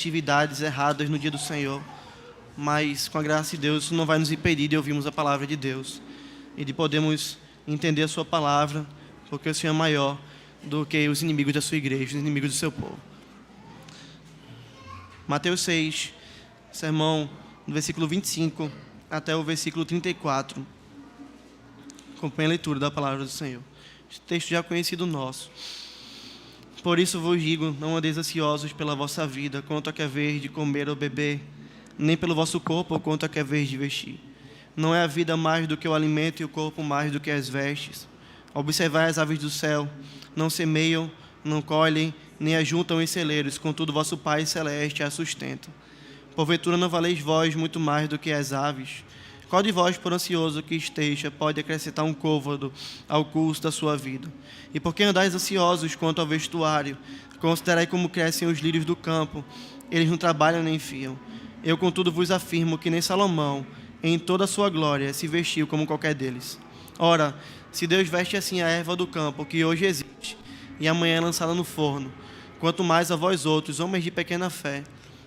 atividades erradas no dia do Senhor, mas com a graça de Deus isso não vai nos impedir de ouvirmos a palavra de Deus e de podermos entender a sua palavra, porque o Senhor é maior do que os inimigos da sua igreja, os inimigos do seu povo. Mateus 6, sermão do versículo 25 até o versículo 34. Acompanhe a leitura da palavra do Senhor. Este texto já conhecido nosso. Por isso vos digo, não andeis ansiosos pela vossa vida, quanto a que haveis de comer ou beber, nem pelo vosso corpo, quanto a que haveis de vestir. Não é a vida mais do que o alimento e o corpo mais do que as vestes. Observai as aves do céu, não semeiam, não colhem, nem ajuntam em celeiros, contudo vosso Pai Celeste as sustenta. Porventura não valeis vós muito mais do que as aves? Qual de vós, por ansioso que esteja, pode acrescentar um côvado ao curso da sua vida? E por que andais ansiosos quanto ao vestuário? Considerai como crescem os lírios do campo. Eles não trabalham nem fiam. Eu, contudo, vos afirmo que nem Salomão, em toda a sua glória, se vestiu como qualquer deles. Ora, se Deus veste assim a erva do campo, que hoje existe, e amanhã é lançada no forno, quanto mais a vós outros, homens de pequena fé.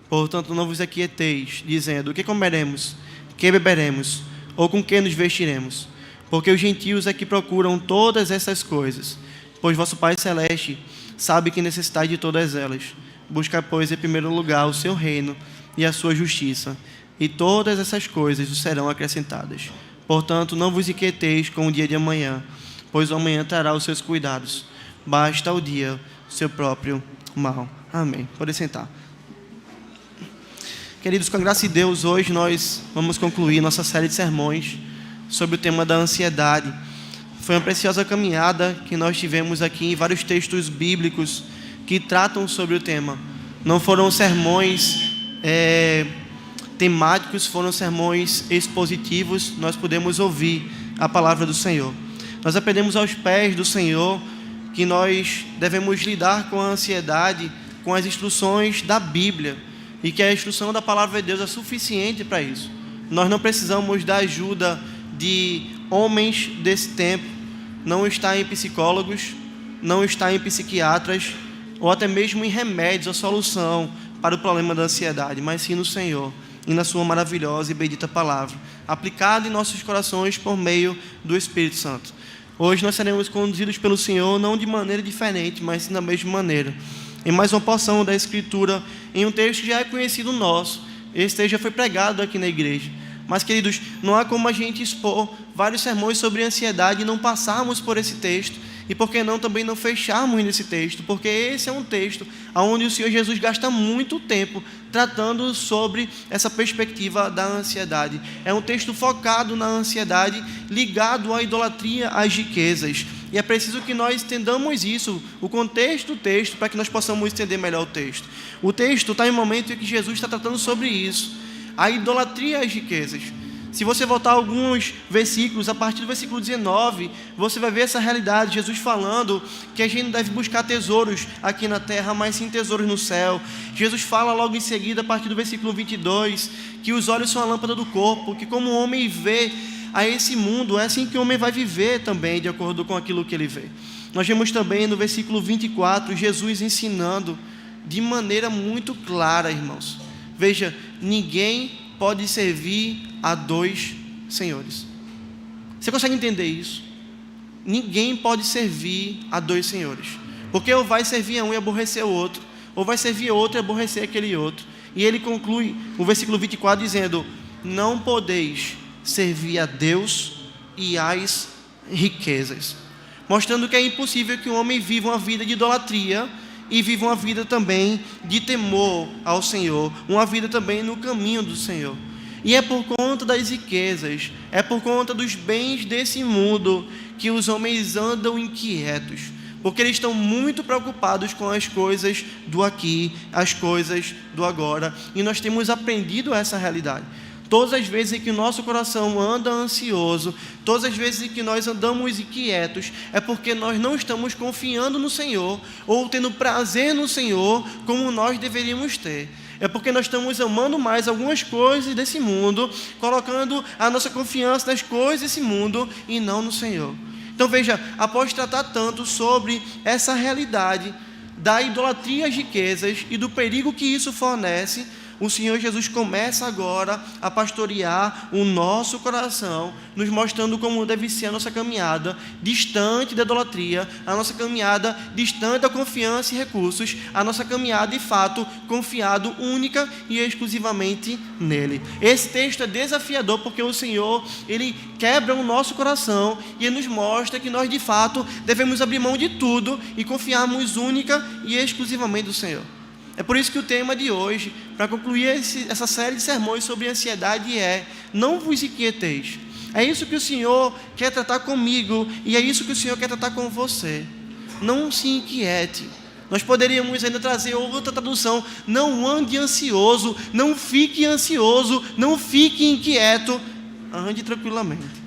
Portanto, não vos aquieteis, dizendo, o que comeremos? Que beberemos, ou com que nos vestiremos? Porque os gentios é que procuram todas essas coisas, pois vosso Pai Celeste sabe que necessitais de todas elas. Busca, pois, em primeiro lugar o seu reino e a sua justiça, e todas essas coisas vos serão acrescentadas. Portanto, não vos inquieteis com o dia de amanhã, pois o amanhã trará os seus cuidados. Basta ao dia seu próprio mal. Amém. Pode sentar. Queridos, com a graça de Deus, hoje nós vamos concluir nossa série de sermões sobre o tema da ansiedade. Foi uma preciosa caminhada que nós tivemos aqui em vários textos bíblicos que tratam sobre o tema. Não foram sermões temáticos, foram sermões expositivos. Nós pudemos ouvir a palavra do Senhor. Nós aprendemos aos pés do Senhor que nós devemos lidar com a ansiedade com as instruções da Bíblia, e que a instrução da palavra de Deus é suficiente para isso. Nós não precisamos da ajuda de homens desse tempo, não está em psicólogos, não está em psiquiatras, ou até mesmo em remédios, a solução para o problema da ansiedade, mas sim no Senhor e na sua maravilhosa e bendita palavra, aplicada em nossos corações por meio do Espírito Santo. Hoje nós seremos conduzidos pelo Senhor, não de maneira diferente, mas sim da mesma maneira, em mais uma porção da Escritura, em um texto que já é conhecido nosso. Esse texto já foi pregado aqui na igreja. Mas, queridos, não há como a gente expor vários sermões sobre ansiedade e não passarmos por esse texto. E por que não também não fecharmos nesse texto? Porque esse é um texto onde o Senhor Jesus gasta muito tempo tratando sobre essa perspectiva da ansiedade. É um texto focado na ansiedade, ligado à idolatria, às riquezas. E é preciso que nós entendamos isso, o contexto do texto, para que nós possamos entender melhor o texto. O texto está em um momento em que Jesus está tratando sobre isso, a idolatria às riquezas. Se você voltar alguns versículos, a partir do versículo 19, você vai ver essa realidade, Jesus falando que a gente não deve buscar tesouros aqui na terra, mas sim tesouros no céu. Jesus fala logo em seguida, a partir do versículo 22, que os olhos são a lâmpada do corpo, que como o homem vê a esse mundo, é assim que o homem vai viver também, de acordo com aquilo que ele vê. Nós vemos também no versículo 24, Jesus ensinando de maneira muito clara, irmãos. Veja, ninguém pode servir a dois senhores. Você consegue entender isso? Ninguém pode servir a dois senhores, porque ou vai servir a um e aborrecer o outro, ou vai servir a outro e aborrecer aquele outro. E ele conclui o versículo 24 dizendo, não podeis servir a Deus e às riquezas, mostrando que é impossível que o homem viva uma vida de idolatria e viva uma vida também de temor ao Senhor, uma vida também no caminho do Senhor. E é por conta das riquezas, é por conta dos bens desse mundo que os homens andam inquietos, porque eles estão muito preocupados com as coisas do aqui, as coisas do agora, e nós temos aprendido essa realidade. Todas as vezes em que o nosso coração anda ansioso, todas as vezes em que nós andamos inquietos, é porque nós não estamos confiando no Senhor, ou tendo prazer no Senhor, como nós deveríamos ter. É porque nós estamos amando mais algumas coisas desse mundo, colocando a nossa confiança nas coisas desse mundo, e não no Senhor. Então veja, após tratar tanto sobre essa realidade da idolatria às riquezas e do perigo que isso fornece, o Senhor Jesus começa agora a pastorear o nosso coração, nos mostrando como deve ser a nossa caminhada distante da idolatria, a nossa caminhada distante da confiança e recursos, a nossa caminhada, de fato, confiado única e exclusivamente nele. Esse texto é desafiador porque o Senhor, ele quebra o nosso coração e ele nos mostra que nós, de fato, devemos abrir mão de tudo e confiarmos única e exclusivamente no Senhor. É por isso que o tema de hoje, para concluir essa série de sermões sobre ansiedade, é: não vos inquieteis. É isso que o Senhor quer tratar comigo e é isso que o Senhor quer tratar com você. Não se inquiete. Nós poderíamos ainda trazer outra tradução: não ande ansioso, não fique ansioso, não fique inquieto, ande tranquilamente.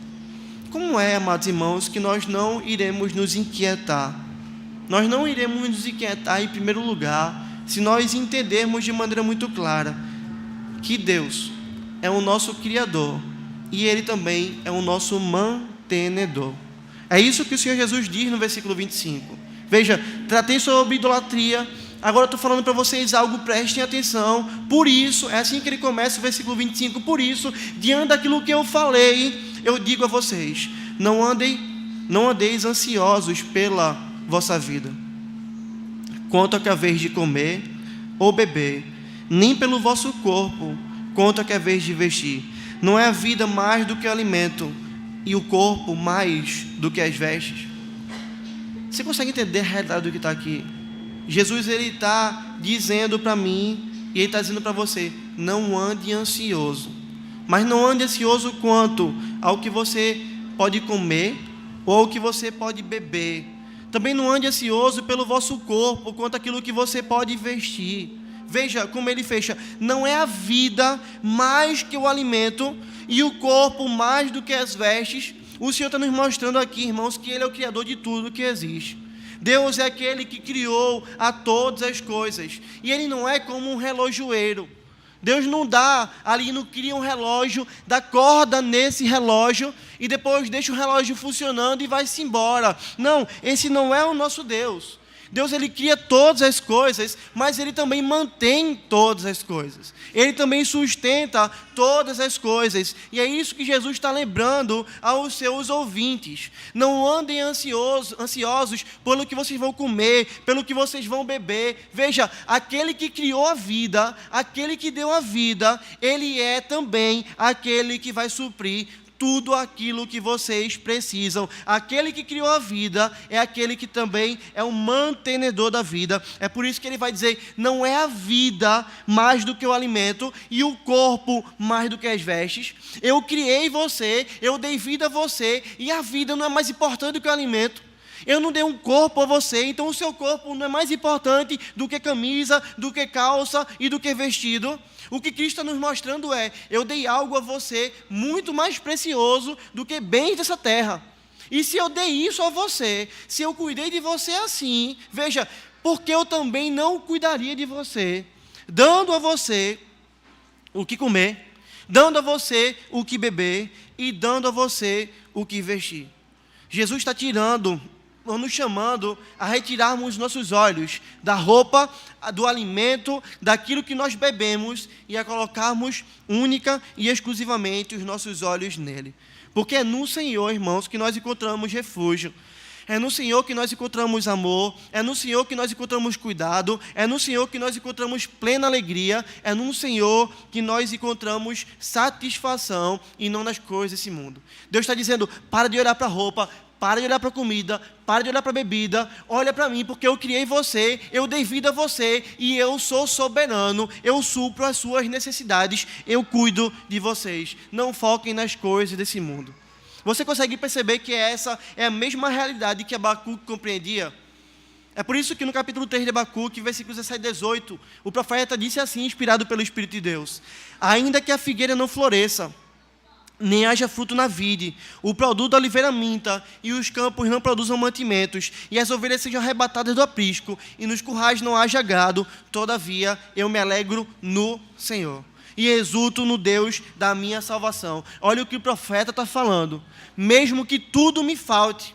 Como é, amados irmãos, que nós não iremos nos inquietar? Nós não iremos nos inquietar, em primeiro lugar, se nós entendermos de maneira muito clara que Deus é o nosso Criador e Ele também é o nosso mantenedor. É isso que o Senhor Jesus diz no versículo 25. Veja, tratei sobre idolatria, agora estou falando para vocês algo, prestem atenção. Por isso, é assim que ele começa o versículo 25, por isso, diante daquilo que eu falei, eu digo a vocês: não andeis ansiosos pela vossa vida, quanto a que haveis de comer ou beber, nem pelo vosso corpo, quanto a que haveis de vestir. Não é a vida mais do que o alimento, e o corpo mais do que as vestes? Você consegue entender a realidade do que está aqui? Jesus, ele está dizendo para mim, e ele está dizendo para você: não ande ansioso. Mas não ande ansioso quanto ao que você pode comer ou ao que você pode beber. Também não ande ansioso pelo vosso corpo, quanto àquilo que você pode vestir. Veja como ele fecha: não é a vida mais que o alimento, e o corpo mais do que as vestes. O Senhor está nos mostrando aqui, irmãos, que Ele é o Criador de tudo que existe. Deus é aquele que criou a todas as coisas, e Ele não é como um relojoeiro. Deus não cria um relógio, dá corda nesse relógio e depois deixa o relógio funcionando e vai-se embora. Não, esse não é o nosso Deus. Deus, ele cria todas as coisas, mas ele também mantém todas as coisas. Ele também sustenta todas as coisas. E é isso que Jesus está lembrando aos seus ouvintes. Não andem ansiosos pelo que vocês vão comer, pelo que vocês vão beber. Veja, aquele que criou a vida, aquele que deu a vida, ele é também aquele que vai suprir tudo aquilo que vocês precisam. Aquele que criou a vida é aquele que também é o mantenedor da vida. É por isso que ele vai dizer: não é a vida mais do que o alimento e o corpo mais do que as vestes. Eu criei você, eu dei vida a você, e a vida não é mais importante do que o alimento. Eu não dei um corpo a você, então o seu corpo não é mais importante do que camisa, do que calça e do que vestido. O que Cristo está nos mostrando é: eu dei algo a você muito mais precioso do que bens dessa terra. E se eu dei isso a você, se eu cuidei de você assim, veja, porque eu também não cuidaria de você, dando a você o que comer, dando a você o que beber e dando a você o que vestir. Jesus está nos chamando a retirarmos nossos olhos da roupa, do alimento, daquilo que nós bebemos, e a colocarmos única e exclusivamente os nossos olhos nele. Porque é no Senhor, irmãos, que nós encontramos refúgio. É no Senhor que nós encontramos amor, é no Senhor que nós encontramos cuidado, é no Senhor que nós encontramos plena alegria, é no Senhor que nós encontramos satisfação e não nas coisas desse mundo. Deus está dizendo: para de olhar para a roupa, para de olhar para a comida, para de olhar para a bebida, olha para mim, porque eu criei você, eu dei vida a você e eu sou soberano, eu supro as suas necessidades, eu cuido de vocês. Não foquem nas coisas desse mundo. Você consegue perceber que essa é a mesma realidade que Abacuque compreendia? É por isso que no capítulo 3 de Abacuque, versículos 17 e 18, o profeta disse assim, inspirado pelo Espírito de Deus: ainda que a figueira não floresça, nem haja fruto na vide, o produto da oliveira minta, e os campos não produzam mantimentos, e as ovelhas sejam arrebatadas do aprisco, e nos currais não haja gado, todavia eu me alegro no Senhor, e exulto no Deus da minha salvação. Olha o que o profeta está falando: mesmo que tudo me falte,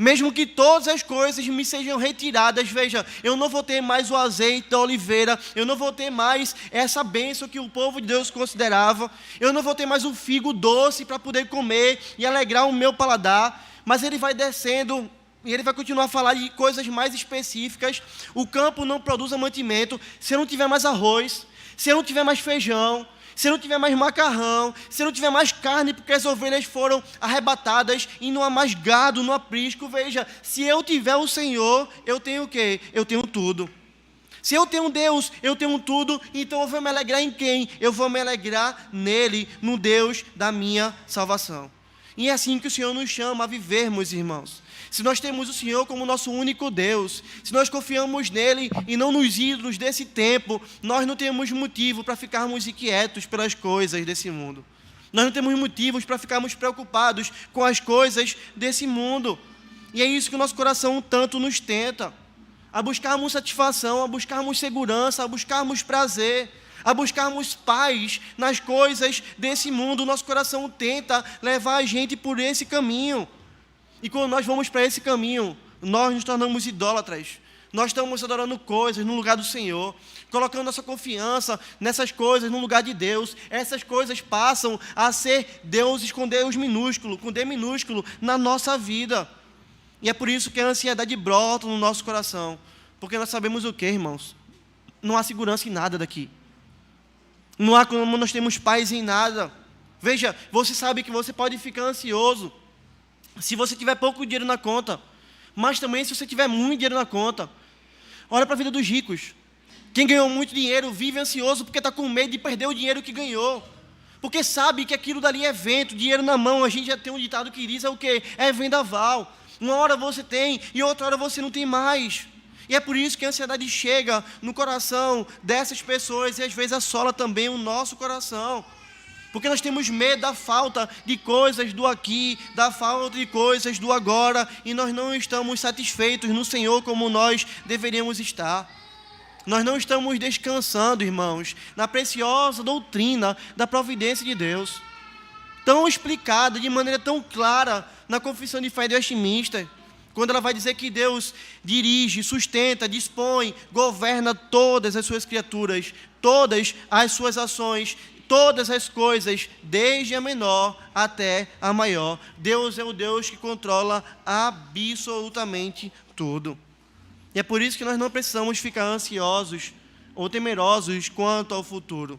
Mesmo que todas as coisas me sejam retiradas, veja, eu não vou ter mais o azeite da oliveira, eu não vou ter mais essa bênção que o povo de Deus considerava, eu não vou ter mais o figo doce para poder comer e alegrar o meu paladar, mas ele vai descendo e ele vai continuar a falar de coisas mais específicas. O campo não produz mantimento se eu não tiver mais arroz, se eu não tiver mais feijão, se não tiver mais macarrão, se não tiver mais carne, porque as ovelhas foram arrebatadas e não há mais gado no aprisco. Veja, se eu tiver o Senhor, eu tenho o quê? Eu tenho tudo. Se eu tenho Deus, eu tenho tudo, então eu vou me alegrar em quem? Eu vou me alegrar nele, no Deus da minha salvação. E é assim que o Senhor nos chama a vivermos, irmãos. Se nós temos o Senhor como nosso único Deus, se nós confiamos nele e não nos ídolos desse tempo, nós não temos motivo para ficarmos inquietos pelas coisas desse mundo. Nós não temos motivos para ficarmos preocupados com as coisas desse mundo. E é isso que o nosso coração tanto nos tenta, a buscarmos satisfação, a buscarmos segurança, a buscarmos prazer, a buscarmos paz nas coisas desse mundo. O nosso coração tenta levar a gente por esse caminho. E quando nós vamos para esse caminho, nós nos tornamos idólatras. Nós estamos adorando coisas no lugar do Senhor, colocando nossa confiança nessas coisas no lugar de Deus. Essas coisas passam a ser deuses com Deus minúsculo, com D minúsculo, na nossa vida. E é por isso que a ansiedade brota no nosso coração. Porque nós sabemos o que, irmãos? Não há segurança em nada daqui. Não há como nós temos paz em nada. Veja, você sabe que você pode ficar ansioso se você tiver pouco dinheiro na conta, mas também se você tiver muito dinheiro na conta. Olha para a vida dos ricos. Quem ganhou muito dinheiro vive ansioso porque está com medo de perder o dinheiro que ganhou. Porque sabe que aquilo dali é vento, dinheiro na mão. A gente já tem um ditado que diz, é o quê? É vendaval. Uma hora você tem e outra hora você não tem mais. E é por isso que a ansiedade chega no coração dessas pessoas e às vezes assola também o nosso coração. Porque nós temos medo da falta de coisas do aqui, da falta de coisas do agora, e nós não estamos satisfeitos no Senhor como nós deveríamos estar. Nós não estamos descansando, irmãos, na preciosa doutrina da providência de Deus, tão explicada de maneira tão clara na Confissão de Fé de Westminster, quando ela vai dizer que Deus dirige, sustenta, dispõe, governa todas as suas criaturas, todas as suas ações, todas as coisas, desde a menor até a maior. Deus é o Deus que controla absolutamente tudo. E é por isso que nós não precisamos ficar ansiosos ou temerosos quanto ao futuro,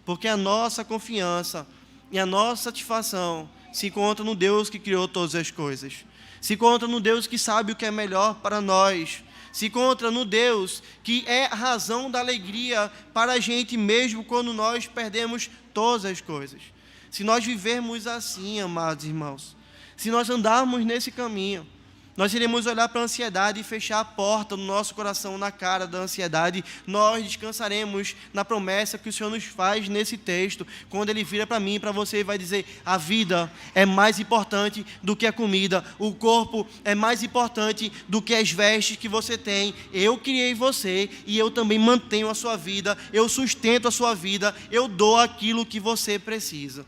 porque a nossa confiança e a nossa satisfação se encontra no Deus que criou todas as coisas, se encontra no Deus que sabe o que é melhor para nós, se encontra no Deus que é a razão da alegria para a gente mesmo quando nós perdemos todas as coisas. Se nós vivermos assim, amados irmãos, se nós andarmos nesse caminho, nós iremos olhar para a ansiedade e fechar a porta do nosso coração na cara da ansiedade. Nós descansaremos na promessa que o Senhor nos faz nesse texto, quando Ele vira para mim e para você e vai dizer, a vida é mais importante do que a comida, o corpo é mais importante do que as vestes que você tem. Eu criei você e eu também mantenho a sua vida, eu sustento a sua vida, eu dou aquilo que você precisa.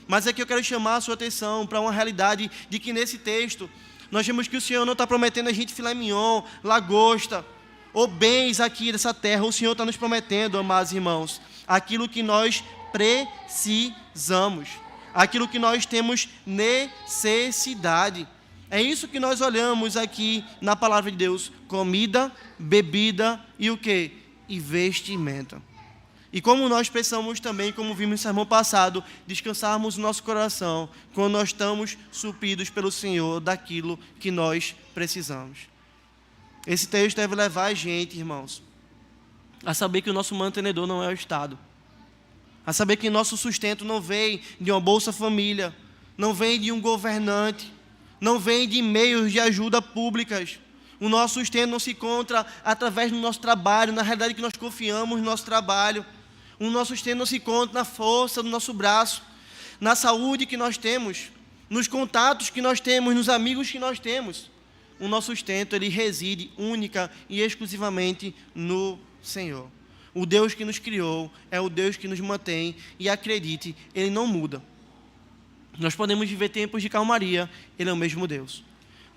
Mas aqui eu quero chamar a sua atenção para uma realidade de que nesse texto, nós vemos que o Senhor não está prometendo a gente filé mignon, lagosta, ou bens aqui dessa terra. O Senhor está nos prometendo, amados irmãos, aquilo que nós precisamos, aquilo que nós temos necessidade. É isso que nós olhamos aqui na palavra de Deus: comida, bebida e o quê? E vestimenta. E como nós precisamos também, como vimos no sermão passado, descansarmos o nosso coração quando nós estamos supridos pelo Senhor daquilo que nós precisamos. Esse texto deve levar a gente, irmãos, a saber que o nosso mantenedor não é o Estado, a saber que nosso sustento não vem de uma Bolsa Família, não vem de um governante, não vem de meios de ajuda públicas. O nosso sustento não se encontra através do nosso trabalho, na realidade que nós confiamos no nosso trabalho. O nosso sustento não se encontra na força do nosso braço, na saúde que nós temos, nos contatos que nós temos, nos amigos que nós temos. O nosso sustento, ele reside única e exclusivamente no Senhor. O Deus que nos criou é o Deus que nos mantém, e acredite, Ele não muda. Nós podemos viver tempos de calmaria, Ele é o mesmo Deus.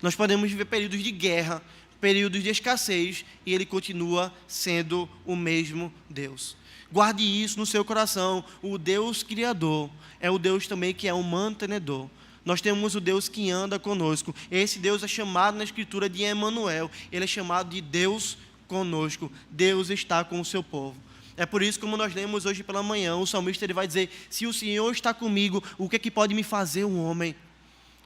Nós podemos viver períodos de guerra, períodos de escassez, e Ele continua sendo o mesmo Deus. Guarde isso no seu coração. O Deus Criador é o Deus também que é o mantenedor. Nós temos o Deus que anda conosco. Esse Deus é chamado na Escritura de Emanuel. Ele é chamado de Deus conosco. Deus está com o seu povo. É por isso, como nós lemos hoje pela manhã, o salmista ele vai dizer: se o Senhor está comigo, o que é que pode me fazer um homem?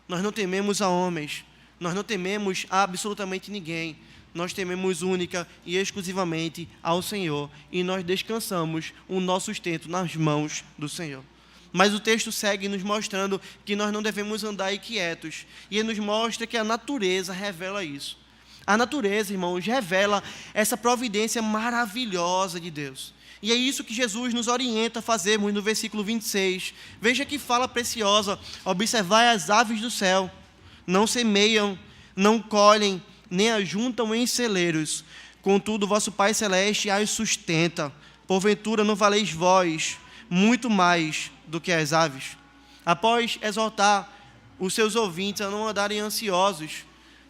Nós não tememos a homens. Nós não tememos a absolutamente ninguém. Nós tememos única e exclusivamente ao Senhor. E nós descansamos o nosso sustento nas mãos do Senhor. Mas o texto segue nos mostrando que nós não devemos andar inquietos. E ele nos mostra que a natureza revela isso. A natureza, irmãos, revela essa providência maravilhosa de Deus. E é isso que Jesus nos orienta a fazermos no versículo 26. Veja que fala preciosa: observai as aves do céu, não semeiam, não colhem, nem ajuntam em celeiros. Contudo, vosso Pai Celeste as sustenta. Porventura não valeis vós muito mais do que as aves? Após exortar os seus ouvintes a não andarem ansiosos,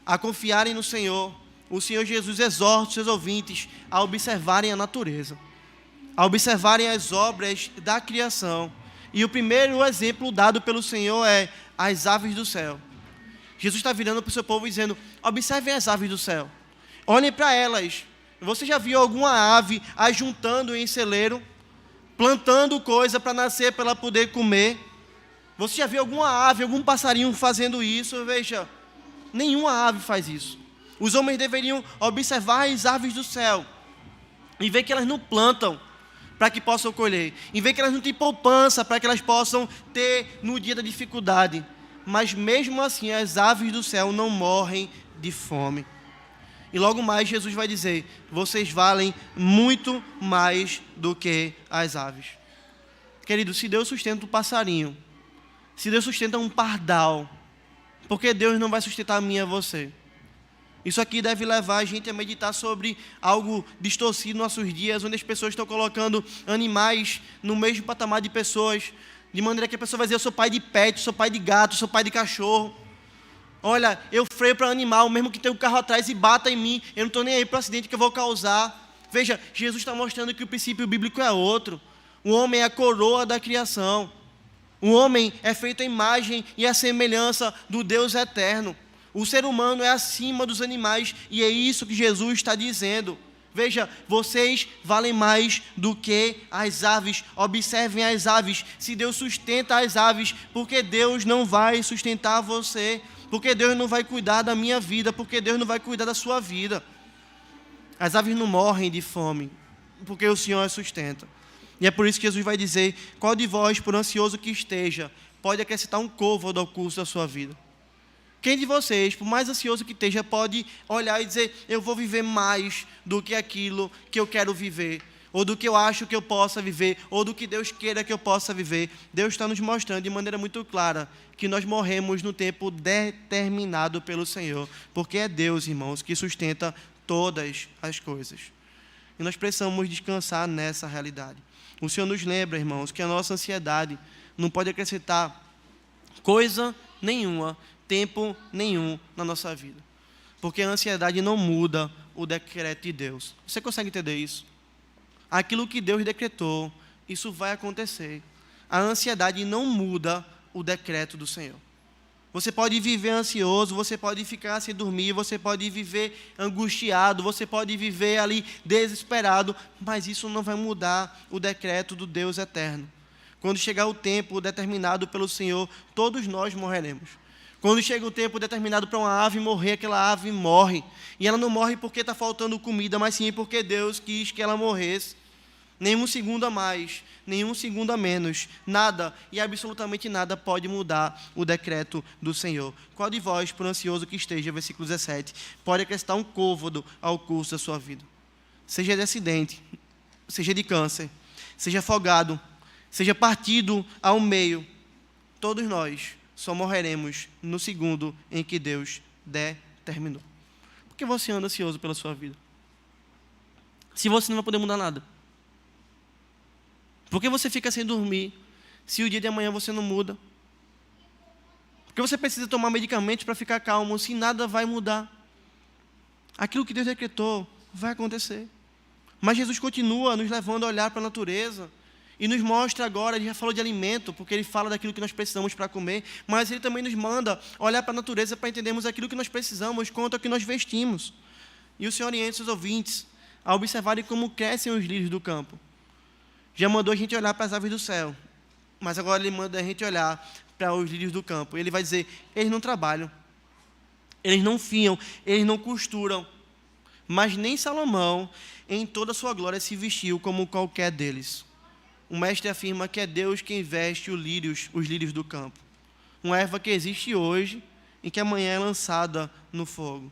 a confiarem no Senhor, o Senhor Jesus exorta os seus ouvintes a observarem a natureza, a observarem as obras da criação. E o primeiro exemplo dado pelo Senhor é as aves do céu. Jesus está virando para o seu povo e dizendo: observem as aves do céu, olhem para elas. Você já viu alguma ave ajuntando em celeiro, plantando coisa para nascer, para ela poder comer? Você já viu alguma ave, algum passarinho fazendo isso? Veja, nenhuma ave faz isso. Os homens deveriam observar as aves do céu e ver que elas não plantam para que possam colher, e ver que elas não têm poupança para que elas possam ter no dia da dificuldade. Mas mesmo assim as aves do céu não morrem de fome. E logo mais Jesus vai dizer: vocês valem muito mais do que as aves. Querido, se Deus sustenta um passarinho, se Deus sustenta um pardal, por que Deus não vai sustentar a mim e a você? Isso aqui deve levar a gente a meditar sobre algo distorcido nos nossos dias, onde as pessoas estão colocando animais no mesmo patamar de pessoas, de maneira que a pessoa vai dizer: eu sou pai de pet, sou pai de gato, sou pai de cachorro. Olha, eu freio para animal, mesmo que tenha um carro atrás e bata em mim, eu não estou nem aí para o acidente que eu vou causar. Veja, Jesus está mostrando que o princípio bíblico é outro. O homem é a coroa da criação. O homem é feito à imagem e à semelhança do Deus eterno. O ser humano é acima dos animais, e é isso que Jesus está dizendo. Veja, vocês valem mais do que as aves. Observem as aves. Se Deus sustenta as aves, por que Deus não vai sustentar você? Porque Deus não vai cuidar da minha vida? Porque Deus não vai cuidar da sua vida? As aves não morrem de fome, porque o Senhor as sustenta. E é por isso que Jesus vai dizer: qual de vós, por ansioso que esteja, pode acrescentar um côvado ao curso da sua vida? Quem de vocês, por mais ansioso que esteja, pode olhar e dizer: eu vou viver mais do que aquilo que eu quero viver, ou do que eu acho que eu possa viver, ou do que Deus queira que eu possa viver? Deus está nos mostrando de maneira muito clara que nós morremos no tempo determinado pelo Senhor, porque é Deus, irmãos, que sustenta todas as coisas. E nós precisamos descansar nessa realidade. O Senhor nos lembra, irmãos, que a nossa ansiedade não pode acrescentar coisa nenhuma, tempo nenhum na nossa vida, porque a ansiedade não muda o decreto de Deus. Você consegue entender isso? Aquilo que Deus decretou, isso vai acontecer. A ansiedade não muda o decreto do Senhor. Você pode viver ansioso, você pode ficar sem dormir, você pode viver angustiado, você pode viver ali desesperado, mas isso não vai mudar o decreto do Deus eterno. Quando chegar o tempo determinado pelo Senhor, todos nós morreremos. Quando chega o tempo determinado para uma ave morrer, aquela ave morre. E ela não morre porque está faltando comida, mas sim porque Deus quis que ela morresse. Nenhum segundo a mais, nenhum segundo a menos, nada e absolutamente nada pode mudar o decreto do Senhor. Qual de vós, por ansioso que esteja, versículo 17, pode acrescentar um côvado ao curso da sua vida? Seja de acidente, seja de câncer, seja afogado, seja partido ao meio, todos nós só morreremos no segundo em que Deus determinou. Por que você anda ansioso pela sua vida? Se você não vai poder mudar nada. Por que você fica sem dormir, se o dia de amanhã você não muda? Por Porque você precisa tomar medicamentos para ficar calmo, se nada vai mudar. Aquilo que Deus decretou vai acontecer. Mas Jesus continua nos levando a olhar para a natureza e nos mostra agora, ele já falou de alimento, porque ele fala daquilo que nós precisamos para comer, mas ele também nos manda olhar para a natureza para entendermos aquilo que nós precisamos quanto ao que nós vestimos. E o Senhor orienta seus ouvintes a observarem como crescem os lírios do campo. Já mandou a gente olhar para as aves do céu, mas agora ele manda a gente olhar para os lírios do campo. Ele vai dizer, eles não trabalham, eles não fiam, eles não costuram, mas nem Salomão, em toda a sua glória, se vestiu como qualquer deles. O mestre afirma que é Deus quem veste os lírios do campo. Uma erva que existe hoje e que amanhã é lançada no fogo.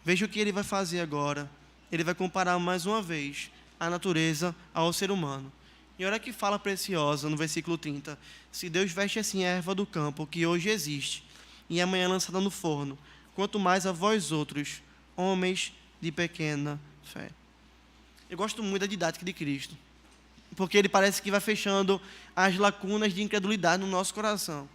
Veja o que ele vai fazer agora. Ele vai comparar mais uma vez a natureza ao ser humano. E olha que fala preciosa no versículo 30. Se Deus veste assim a erva do campo, que hoje existe, e amanhã é lançada no forno, quanto mais a vós outros, homens de pequena fé. Eu gosto muito da didática de Cristo, porque ele parece que vai fechando as lacunas de incredulidade no nosso coração.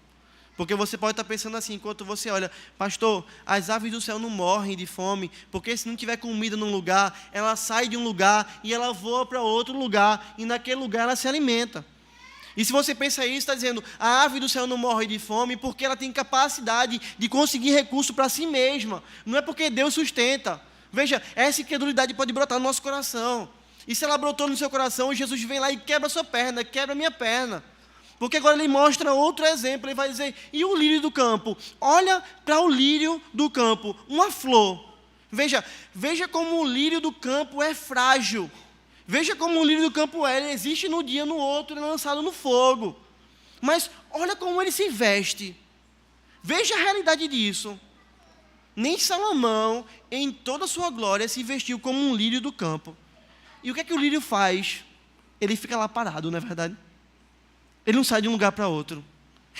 Porque você pode estar pensando assim, enquanto você olha, pastor, as aves do céu não morrem de fome, porque se não tiver comida num lugar, ela sai de um lugar e ela voa para outro lugar, e naquele lugar ela se alimenta. E se você pensa isso, está dizendo, a ave do céu não morre de fome porque ela tem capacidade de conseguir recurso para si mesma. Não é porque Deus sustenta. Veja, essa incredulidade pode brotar no nosso coração. E se ela brotou no seu coração, Jesus vem lá e quebra a sua perna, quebra a minha perna. Porque agora ele mostra outro exemplo, ele vai dizer, e o lírio do campo? Olha para o lírio do campo, uma flor. Veja como o lírio do campo é frágil. Veja como o lírio do campo é, ele existe no dia, no outro, ele é lançado no fogo. Mas olha como ele se veste. Veja a realidade disso. Nem Salomão, em toda a sua glória, se vestiu como um lírio do campo. E o que é que o lírio faz? Ele fica lá parado, não é verdade? Ele não sai de um lugar para outro.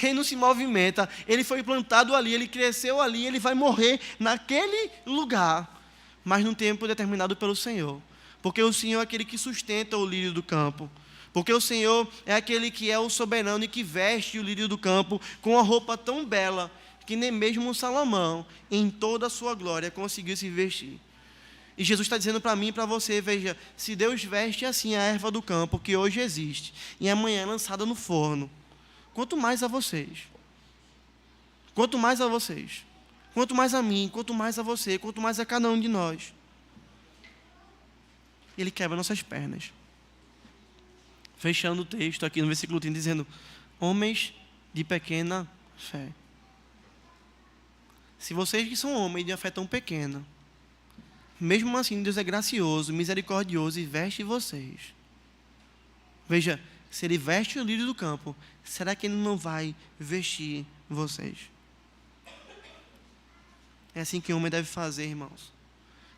Ele não se movimenta. Ele foi plantado ali, ele cresceu ali, ele vai morrer naquele lugar. Mas num tempo determinado pelo Senhor. Porque o Senhor é aquele que sustenta o lírio do campo. Porque o Senhor é aquele que é o soberano e que veste o lírio do campo com uma roupa tão bela que nem mesmo Salomão, em toda a sua glória, conseguiu se vestir. E Jesus está dizendo para mim e para você, veja, se Deus veste assim a erva do campo, que hoje existe, e amanhã é lançada no forno, quanto mais a vocês, quanto mais a vocês, quanto mais a mim, quanto mais a você, quanto mais a cada um de nós, ele quebra nossas pernas. Fechando o texto aqui no versículo 30, dizendo, homens de pequena fé. Se vocês que são homens de uma fé tão pequena, mesmo assim Deus é gracioso, misericordioso e veste vocês. Veja, se ele veste o lírio do campo, será que ele não vai vestir vocês? É assim que o homem deve fazer, irmãos.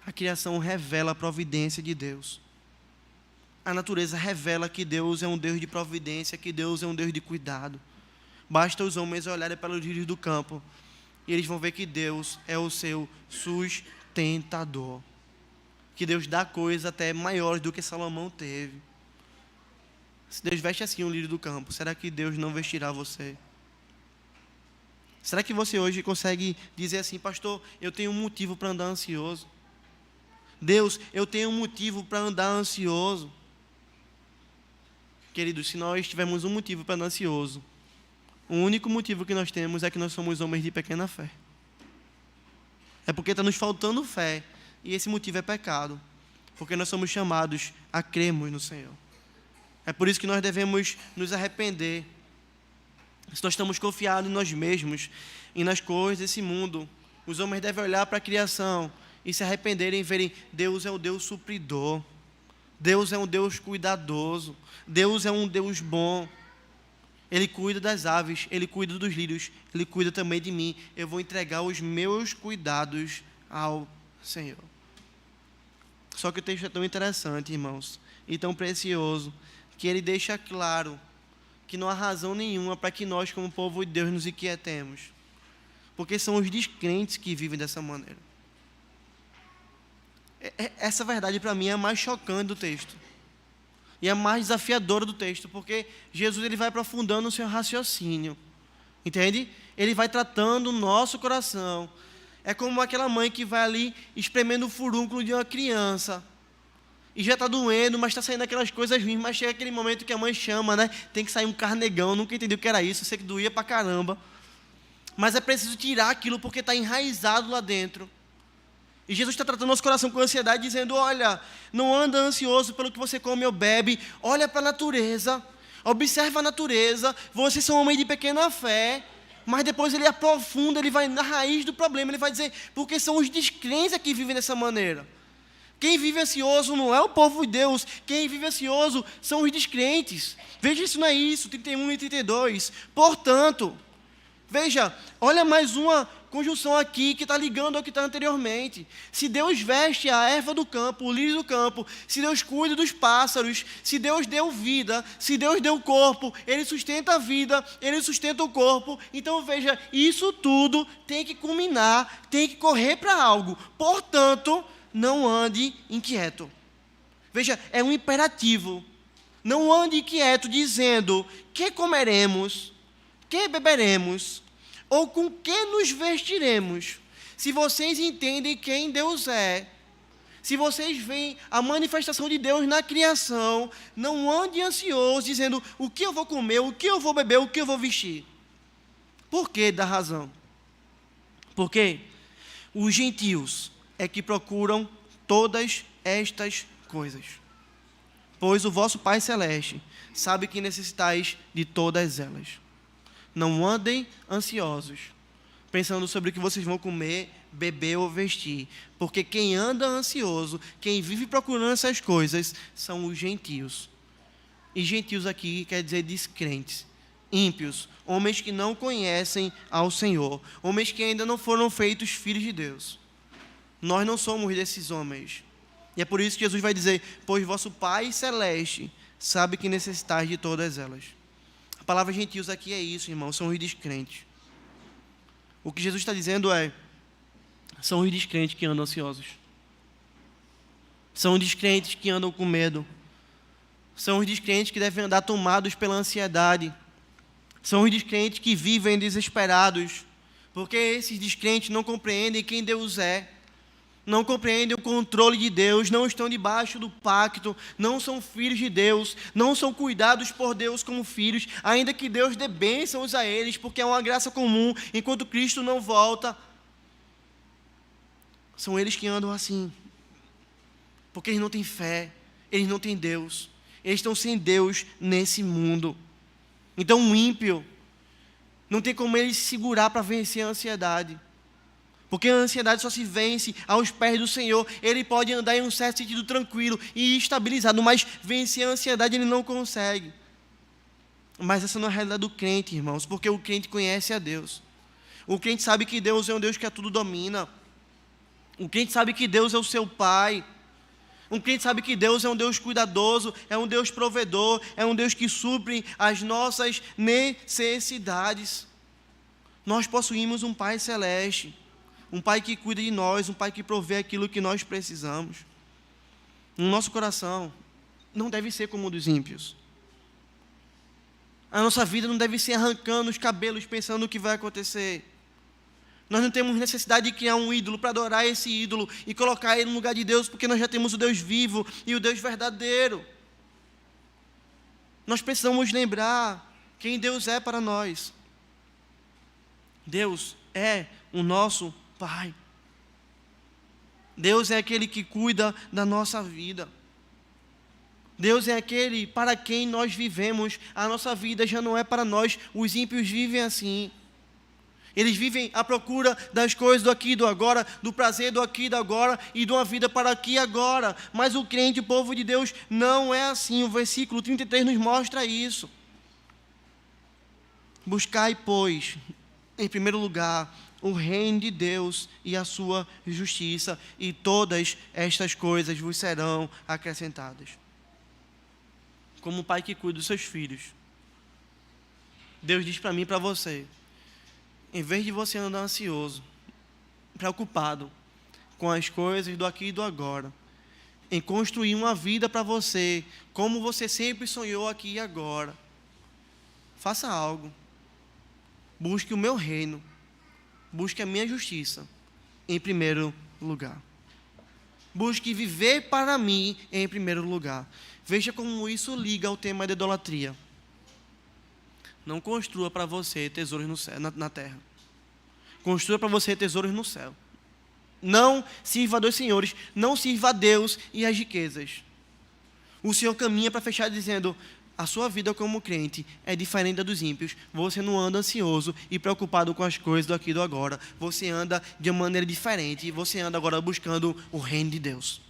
A criação revela a providência de Deus. A natureza revela que Deus é um Deus de providência, que Deus é um Deus de cuidado. Basta os homens olharem para os lírios do campo e eles vão ver que Deus é o seu sustentador. Que Deus dá coisas até maiores do que Salomão teve. Se Deus veste assim um lírio do campo, será que Deus não vestirá você? Será que você hoje consegue dizer assim, pastor, eu tenho um motivo para andar ansioso? Deus, eu tenho um motivo para andar ansioso. Queridos, se nós tivermos um motivo para andar ansioso, o único motivo que nós temos é que nós somos homens de pequena fé. É porque está nos faltando fé, e esse motivo é pecado, porque nós somos chamados a crermos no Senhor. É por isso que nós devemos nos arrepender. Se nós estamos confiados em nós mesmos e nas coisas desse mundo, os homens devem olhar para a criação e se arrependerem e verem, Deus é o Deus supridor, Deus é um Deus cuidadoso, Deus é um Deus bom. Ele cuida das aves, Ele cuida dos lírios, Ele cuida também de mim. Eu vou entregar os meus cuidados ao Senhor. Só que o texto é tão interessante, irmãos, e tão precioso, que ele deixa claro que não há razão nenhuma para que nós, como povo de Deus, nos inquietemos. Porque são os descrentes que vivem dessa maneira. Essa verdade, para mim, é a mais chocante do texto. E a mais desafiadora do texto, porque Jesus ele vai aprofundando o seu raciocínio. Entende? Ele vai tratando o nosso coração. É como aquela mãe que vai ali espremendo o furúnculo de uma criança. E já está doendo, mas está saindo aquelas coisas ruins. Mas chega aquele momento que a mãe chama, né? Tem que sair um carnegão. Eu nunca entendi o que era isso. Eu sei que doía pra caramba. Mas é preciso tirar aquilo porque está enraizado lá dentro. E Jesus está tratando nosso coração com ansiedade, dizendo: olha, não anda ansioso pelo que você come ou bebe. Olha para a natureza. Observa a natureza. Vocês são homens de pequena fé. Mas depois ele aprofunda, ele vai na raiz do problema. Ele vai dizer, porque são os descrentes que vivem dessa maneira. Quem vive ansioso não é o povo de Deus. Quem vive ansioso são os descrentes. Veja, isso não é isso, 31 e 32. Portanto, veja, olha mais uma conjunção aqui que está ligando ao que está anteriormente. Se Deus veste a erva do campo, o lírio do campo, se Deus cuida dos pássaros, se Deus deu vida, se Deus deu corpo, Ele sustenta a vida, Ele sustenta o corpo. Então veja, isso tudo tem que culminar, tem que correr para algo. Portanto, não ande inquieto. Veja, é um imperativo. Não ande inquieto dizendo: que comeremos, que beberemos, ou com que nos vestiremos. Se vocês entendem quem Deus é, se vocês veem a manifestação de Deus na criação, não ande ansioso dizendo: o que eu vou comer, o que eu vou beber, o que eu vou vestir. Por que da razão? Porque os gentios é que procuram todas estas coisas. Pois o vosso Pai Celeste sabe que necessitais de todas elas. Não andem ansiosos, pensando sobre o que vocês vão comer, beber ou vestir. Porque quem anda ansioso, quem vive procurando essas coisas, são os gentios. E gentios aqui quer dizer descrentes, ímpios, homens que não conhecem ao Senhor, homens que ainda não foram feitos filhos de Deus. Nós não somos desses homens. E é por isso que Jesus vai dizer: pois vosso Pai Celeste sabe que necessitais de todas elas. A palavra gentios aqui é isso, irmão, são os descrentes. O que Jesus está dizendo é: são os descrentes que andam ansiosos. São os descrentes que andam com medo. São os descrentes que devem andar tomados pela ansiedade. São os descrentes que vivem desesperados. Porque esses descrentes não compreendem quem Deus é. Não compreendem o controle de Deus, não estão debaixo do pacto, não são filhos de Deus, não são cuidados por Deus como filhos, ainda que Deus dê bênçãos a eles, porque é uma graça comum, enquanto Cristo não volta. São eles que andam assim, porque eles não têm fé, eles não têm Deus, eles estão sem Deus nesse mundo. Então um ímpio, não tem como ele se segurar para vencer a ansiedade. Porque a ansiedade só se vence aos pés do Senhor. Ele pode andar em um certo sentido tranquilo e estabilizado, mas vencer a ansiedade ele não consegue. Mas essa não é a realidade do crente, irmãos, porque o crente conhece a Deus. O crente sabe que Deus é um Deus que a tudo domina. O crente sabe que Deus é o seu Pai. O crente sabe que Deus é um Deus cuidadoso, é um Deus provedor, é um Deus que supre as nossas necessidades. Nós possuímos um Pai Celeste. Um Pai que cuida de nós, um Pai que provê aquilo que nós precisamos. O nosso coração não deve ser como o dos ímpios. A nossa vida não deve ser arrancando os cabelos pensando o que vai acontecer. Nós não temos necessidade de criar um ídolo para adorar esse ídolo e colocar ele no lugar de Deus, porque nós já temos o Deus vivo e o Deus verdadeiro. Nós precisamos lembrar quem Deus é para nós. Deus é o nosso Pai. Deus é aquele que cuida da nossa vida. Deus é aquele para quem nós vivemos. A nossa vida já não é para nós. Os ímpios vivem assim. Eles vivem à procura das coisas do aqui e do agora, do prazer do aqui e do agora e de uma vida para aqui e agora. Mas o crente, o povo de Deus, não é assim. O versículo 33 nos mostra isso. Buscai, pois, em primeiro lugar, o reino de Deus e a sua justiça, e todas estas coisas vos serão acrescentadas. Como o pai que cuida dos seus filhos, Deus diz para mim e para você: em vez de você andar ansioso, preocupado com as coisas do aqui e do agora, em construir uma vida para você, como você sempre sonhou aqui e agora, faça algo. busque o meu reino, busque a minha justiça em primeiro lugar. Busque viver para mim em primeiro lugar. Veja como isso liga ao tema da idolatria. Não construa para você tesouros no céu, na terra. Construa para você tesouros no céu. Não sirva a dois senhores, não sirva a Deus e as riquezas. O Senhor caminha para fechar dizendo: a sua vida como crente é diferente da dos ímpios. Você não anda ansioso e preocupado com as coisas do aqui e do agora. Você anda de uma maneira diferente. Você anda agora buscando o reino de Deus.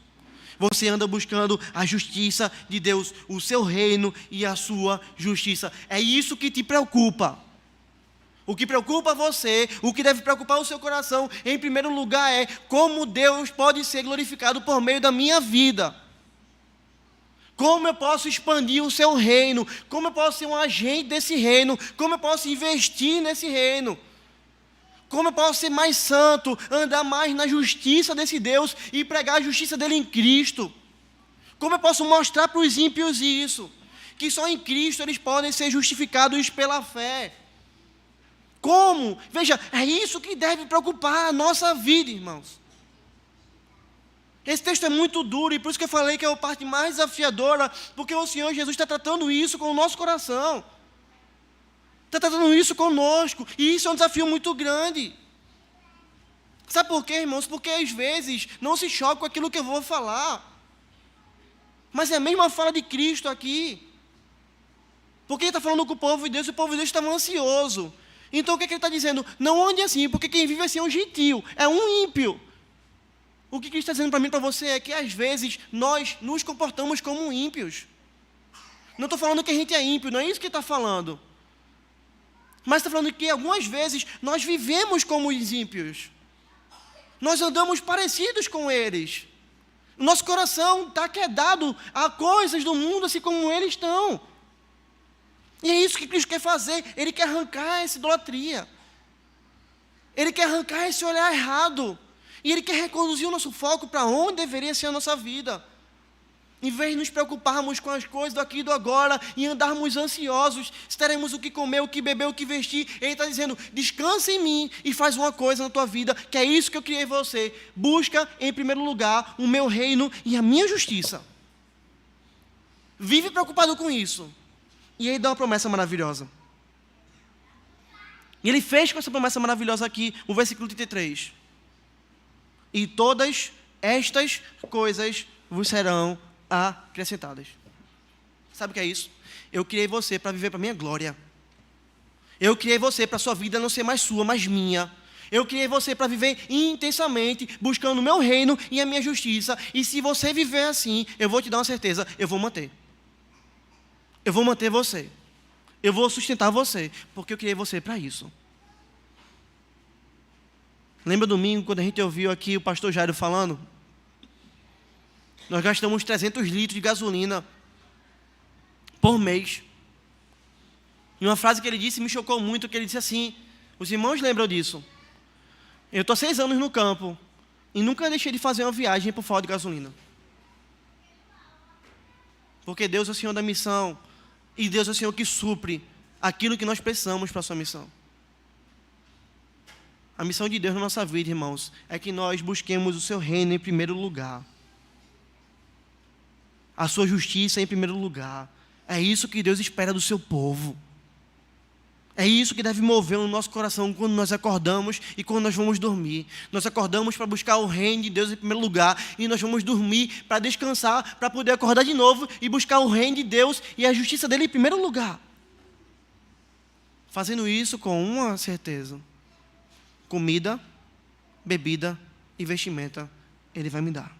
Você anda buscando a justiça de Deus, o seu reino e a sua justiça. É isso que te preocupa. O que preocupa você, o que deve preocupar o seu coração, em primeiro lugar, é como Deus pode ser glorificado por meio da minha vida. Como eu posso expandir o seu reino? Como eu posso ser um agente desse reino? Como eu posso investir nesse reino? Como eu posso ser mais santo, andar mais na justiça desse Deus e pregar a justiça dele em Cristo? Como eu posso mostrar para os ímpios isso? Que só em Cristo eles podem ser justificados pela fé. Como? Veja, é isso que deve preocupar a nossa vida, irmãos. Esse texto é muito duro e por isso que eu falei que é a parte mais desafiadora, porque o Senhor Jesus está tratando isso com o nosso coração. Está tratando isso conosco, e isso é um desafio muito grande. Sabe por quê, irmãos? Porque às vezes não se choca com aquilo que eu vou falar. Mas é a mesma fala de Cristo aqui. Porque ele está falando com o povo de Deus, e o povo de Deus estava ansioso. Então o que ele está dizendo? Não ande assim, porque quem vive assim é um gentio, é um ímpio. O que Cristo está dizendo para mim e para você é que às vezes nós nos comportamos como ímpios. Não estou falando que a gente é ímpio, não é isso que ele está falando. Mas está falando que algumas vezes nós vivemos como os ímpios. Nós andamos parecidos com eles. O nosso coração está quedado a coisas do mundo assim como eles estão. E é isso que Cristo quer fazer. Ele quer arrancar essa idolatria. Ele quer arrancar esse olhar errado. E Ele quer reconduzir o nosso foco para onde deveria ser a nossa vida. Em vez de nos preocuparmos com as coisas daqui e do agora e andarmos ansiosos, se teremos o que comer, o que beber, o que vestir, Ele está dizendo: descansa em mim e faz uma coisa na tua vida, que é isso que eu criei você. Busca em primeiro lugar o meu reino e a minha justiça. Vive preocupado com isso. E Ele dá uma promessa maravilhosa. E Ele fez com essa promessa maravilhosa aqui, o versículo 33. E todas estas coisas vos serão acrescentadas. Sabe o que é isso? Eu criei você para viver para a minha glória. Eu criei você para a sua vida não ser mais sua, mas minha. Eu criei você para viver intensamente, buscando o meu reino e a minha justiça. E se você viver assim, eu vou te dar uma certeza, eu vou manter. Eu vou manter você. Eu vou sustentar você, porque eu criei você para isso. Lembra domingo, quando a gente ouviu aqui o pastor Jairo falando? Nós gastamos 300 litros de gasolina por mês. E uma frase que ele disse me chocou muito, que ele disse assim: os irmãos lembram disso? Eu estou 6 anos no campo e nunca deixei de fazer uma viagem por falta de gasolina. Porque Deus é o Senhor da missão e Deus é o Senhor que supre aquilo que nós precisamos para a sua missão. A missão de Deus na nossa vida, irmãos, é que nós busquemos o seu reino em primeiro lugar. A sua justiça em primeiro lugar. É isso que Deus espera do seu povo. É isso que deve mover o nosso coração quando nós acordamos e quando nós vamos dormir. Nós acordamos para buscar o reino de Deus em primeiro lugar e nós vamos dormir para descansar, para poder acordar de novo e buscar o reino de Deus e a justiça dele em primeiro lugar. Fazendo isso com uma certeza: comida, bebida e vestimenta Ele vai me dar.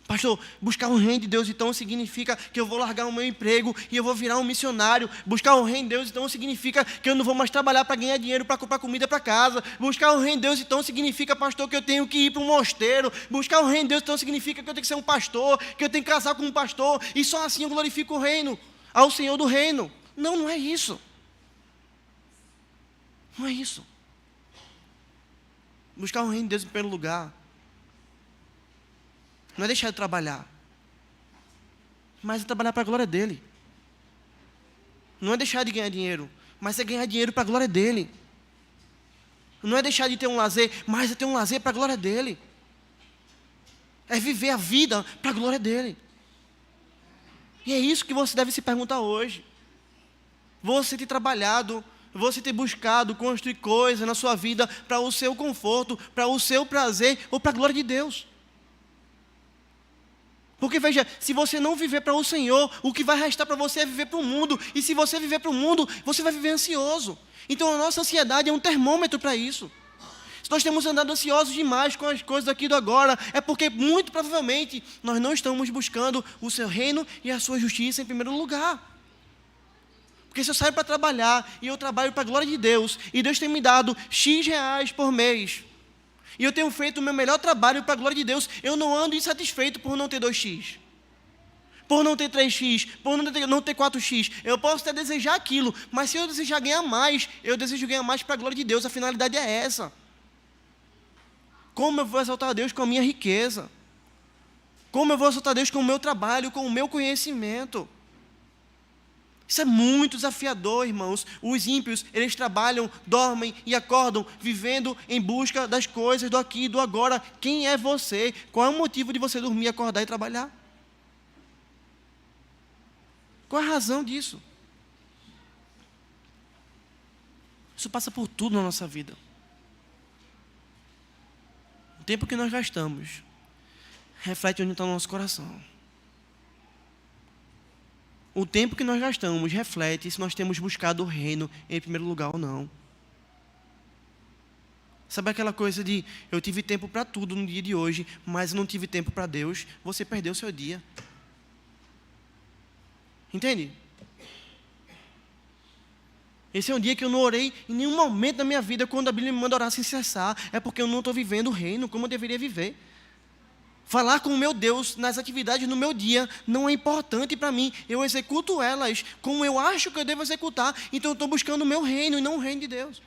Pastor, buscar o reino de Deus então significa que eu vou largar o meu emprego e eu vou virar um missionário. Buscar o reino de Deus então significa que eu não vou mais trabalhar para ganhar dinheiro para comprar comida para casa. Buscar o reino de Deus então significa, pastor, que eu tenho que ir para um mosteiro. Buscar o reino de Deus então significa que eu tenho que ser um pastor, que eu tenho que casar com um pastor e só assim eu glorifico o reino, ao Senhor do reino. Não, não é isso. Não é isso. Buscar o reino de Deus em primeiro lugar não é deixar de trabalhar, mas é trabalhar para a glória dele. Não é deixar de ganhar dinheiro, mas é ganhar dinheiro para a glória dele. Não é deixar de ter um lazer, mas é ter um lazer para a glória dele. É viver a vida para a glória dele. E é isso que você deve se perguntar hoje. Você tem trabalhado, você tem buscado construir coisas na sua vida para o seu conforto, para o seu prazer ou para a glória de Deus. Porque veja, se você não viver para o Senhor, o que vai restar para você é viver para o mundo. E se você viver para o mundo, você vai viver ansioso. Então a nossa ansiedade é um termômetro para isso. Se nós temos andado ansiosos demais com as coisas aqui do agora, é porque muito provavelmente nós não estamos buscando o seu reino e a sua justiça em primeiro lugar. Porque se eu saio para trabalhar e eu trabalho para a glória de Deus, e Deus tem me dado X reais por mês, e eu tenho feito o meu melhor trabalho para a glória de Deus, eu não ando insatisfeito por não ter 2x, por não ter 3x, por não ter 4x. Eu posso até desejar aquilo, mas se eu desejar ganhar mais, eu desejo ganhar mais para a glória de Deus. A finalidade é essa. Como eu vou exaltar a Deus com a minha riqueza? Como eu vou exaltar a Deus com o meu trabalho, com o meu conhecimento? Isso é muito desafiador, irmãos. Os ímpios, eles trabalham, dormem e acordam, vivendo em busca das coisas do aqui e do agora. Quem é você? Qual é o motivo de você dormir, acordar e trabalhar? Qual é a razão disso? Isso passa por tudo na nossa vida. O tempo que nós gastamos reflete onde está o nosso coração. O tempo que nós gastamos reflete se nós temos buscado o reino em primeiro lugar ou não. Sabe aquela coisa de, eu tive tempo para tudo no dia de hoje, mas não tive tempo para Deus? Você perdeu o seu dia. Entende? Esse é um dia que eu não orei em nenhum momento da minha vida. Quando a Bíblia me manda orar sem cessar, é porque eu não estou vivendo o reino como eu deveria viver. Falar com o meu Deus nas atividades no meu dia não é importante para mim. Eu executo elas como eu acho que eu devo executar. Então eu estou buscando o meu reino e não o reino de Deus.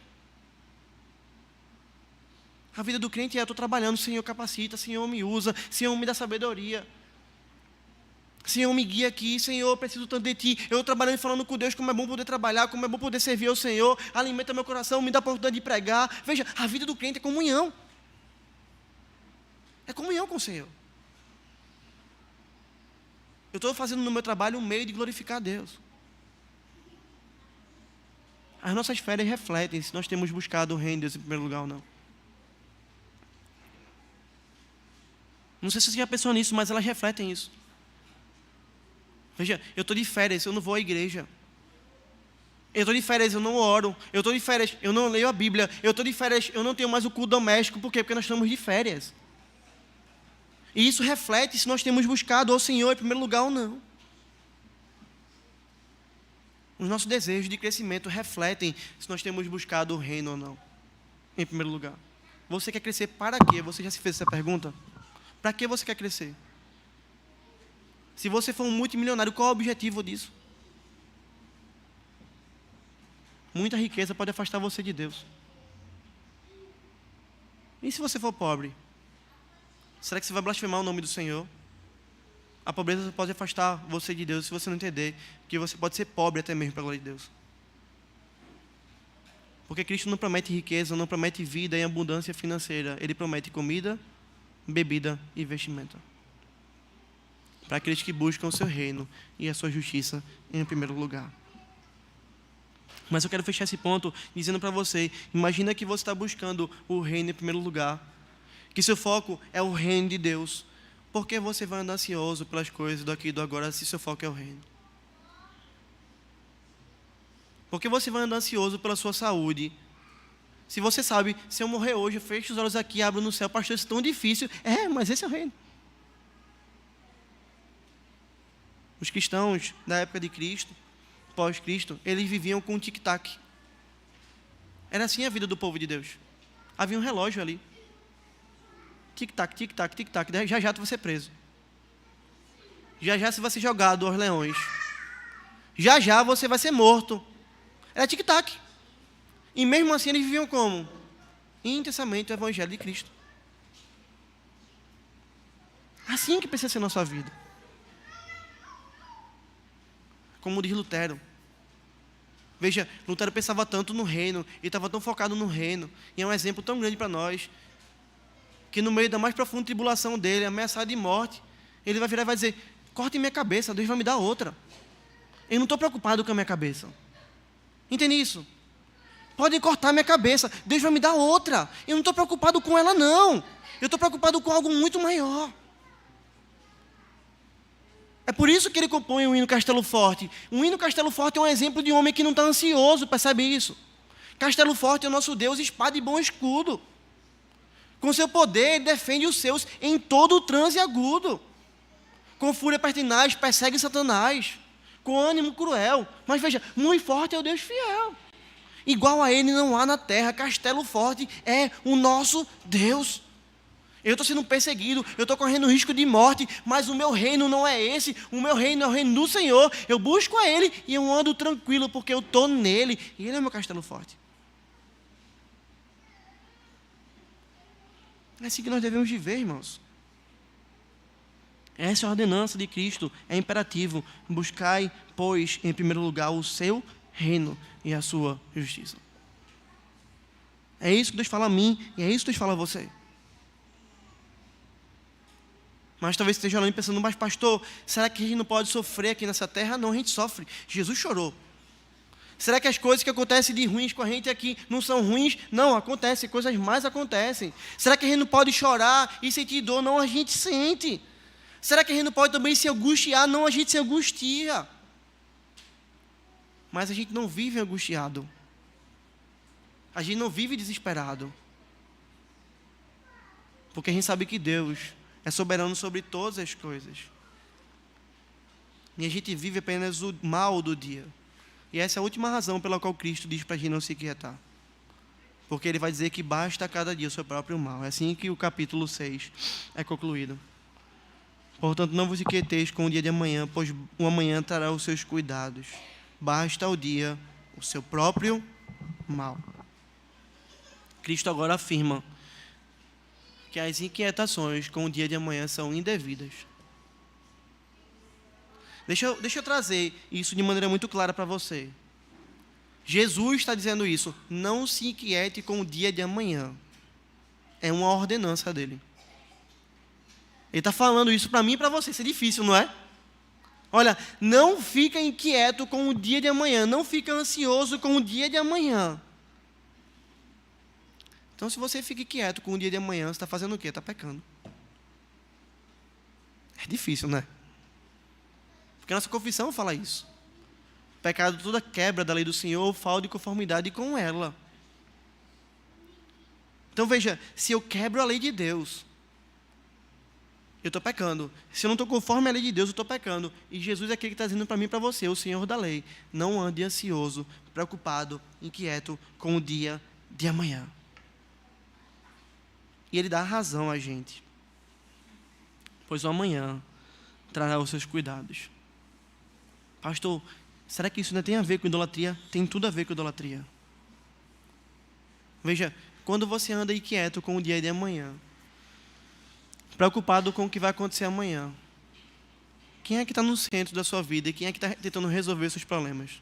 A vida do crente é, eu estou trabalhando, Senhor capacita, Senhor me usa, Senhor me dá sabedoria. Senhor me guia aqui, Senhor eu preciso tanto de Ti. Eu trabalhando e falando com Deus, como é bom poder trabalhar, como é bom poder servir ao Senhor. Alimenta meu coração, me dá a oportunidade de pregar. Veja, a vida do crente é comunhão. É comunhão com o Senhor. Eu estou fazendo no meu trabalho um meio de glorificar a Deus. As nossas férias refletem se nós temos buscado o reino de Deus em primeiro lugar ou não. Não sei se você já pensou nisso, mas elas refletem isso. Veja, eu estou de férias, eu não vou à igreja. Eu estou de férias, eu não oro. Eu estou de férias, eu não leio a Bíblia. Eu estou de férias, eu não tenho mais o culto doméstico. Por quê? Porque nós estamos de férias. E isso reflete se nós temos buscado ao Senhor em primeiro lugar ou não. Os nossos desejos de crescimento refletem se nós temos buscado o reino ou não, em primeiro lugar. Você quer crescer para quê? Você já se fez essa pergunta? Para que você quer crescer? Se você for um multimilionário, qual é o objetivo disso? Muita riqueza pode afastar você de Deus. E se você for pobre? Será que você vai blasfemar o nome do Senhor? A pobreza pode afastar você de Deus se você não entender que você pode ser pobre até mesmo para a glória de Deus. Porque Cristo não promete riqueza, não promete vida e abundância financeira. Ele promete comida, bebida e vestimenta. Para aqueles que buscam o seu reino e a sua justiça em primeiro lugar. Mas eu quero fechar esse ponto dizendo para você, imagina que você está buscando o reino em primeiro lugar, que seu foco é o reino de Deus. Por que você vai andar ansioso pelas coisas do aqui e do agora se seu foco é o reino? Por que você vai andar ansioso pela sua saúde? Se você sabe, se eu morrer hoje, eu fecho os olhos aqui e abro no céu, pastor, isso é tão difícil. Mas esse é o reino. Os cristãos da época de Cristo, pós-Cristo, eles viviam com um tic-tac. Era assim a vida do povo de Deus. Havia um relógio ali. Tic-tac, tic-tac, tic-tac. Já já tu vai ser preso. Já já você vai ser jogado aos leões. Já já você vai ser morto. Era tic-tac. E mesmo assim eles viviam como? Intensamente o evangelho de Cristo. Assim que precisa ser a nossa vida. Como diz Lutero, Veja, Lutero pensava tanto no reino, e estava tão focado no reino, e é um exemplo tão grande para nós, que no meio da mais profunda tribulação dele, ameaçado de morte, ele vai virar e vai dizer: corte minha cabeça, Deus vai me dar outra. Eu não estou preocupado com a minha cabeça. Entende isso? Podem cortar minha cabeça, Deus vai me dar outra. Eu não estou preocupado com ela, não. Eu estou preocupado com algo muito maior. É por isso que ele compõe o hino Castelo Forte. O hino Castelo Forte é um exemplo de um homem que não está ansioso, percebe isso? Castelo Forte é o nosso Deus, espada e bom escudo. Com seu poder, ele defende os seus em todo o transe agudo. Com fúria pertinaz, persegue Satanás. Com ânimo cruel. Mas veja, muito forte é o Deus fiel. Igual a ele não há na terra. Castelo Forte é o nosso Deus. Eu estou sendo perseguido, eu estou correndo risco de morte, mas o meu reino não é esse. O meu reino é o reino do Senhor. Eu busco a Ele e eu ando tranquilo, porque eu estou nele. E Ele é o meu castelo forte. É assim que nós devemos viver, irmãos. Essa é a ordenança de Cristo, é imperativo. Buscai, pois, em primeiro lugar, o seu reino e a sua justiça. É isso que Deus fala a mim e é isso que Deus fala a você. Mas talvez você esteja olhando e pensando: mas pastor, será que a gente não pode sofrer aqui nessa terra? Não, a gente sofre. Jesus chorou. Será que as coisas que acontecem de ruins com a gente aqui não são ruins? Não, acontecem, coisas mais acontecem. Será que a gente não pode chorar e sentir dor? Não, a gente sente. Será que a gente não pode também se angustiar? Não, a gente se angustia. Mas a gente não vive angustiado. A gente não vive desesperado. Porque a gente sabe que Deus é soberano sobre todas as coisas. E a gente vive apenas o mal do dia. E essa é a última razão pela qual Cristo diz para a gente não se inquietar. Porque Ele vai dizer que basta a cada dia o seu próprio mal. É assim que o capítulo 6 é concluído. Portanto, não vos inquieteis com o dia de amanhã, pois o amanhã trará os seus cuidados. Basta ao dia o seu próprio mal. Cristo agora afirma que as inquietações com o dia de amanhã são indevidas. Deixa eu trazer isso de maneira muito clara para você. Jesus está dizendo isso: não se inquiete com o dia de amanhã. É uma ordenança dele. Ele está falando isso para mim e para você. Isso é difícil, não é? Olha, não fica inquieto com o dia de amanhã. Não fica ansioso com o dia de amanhã. Então, se você fica inquieto com o dia de amanhã, você está fazendo o quê? Está pecando. É difícil, né? Porque a nossa confissão fala isso. Pecado, toda quebra da lei do Senhor, falta de conformidade com ela. Então, veja, se eu quebro a lei de Deus, eu estou pecando. Se eu não estou conforme a lei de Deus, eu estou pecando. E Jesus é aquele que está dizendo para mim e para você, o Senhor da lei: não ande ansioso, preocupado, inquieto com o dia de amanhã. E Ele dá razão a gente. Pois o amanhã trará os seus cuidados. Pastor, será que isso ainda tem a ver com idolatria? Tem tudo a ver com idolatria. Veja, quando você anda inquieto com o dia de amanhã, preocupado com o que vai acontecer amanhã, quem é que está no centro da sua vida e quem é que está tentando resolver seus problemas?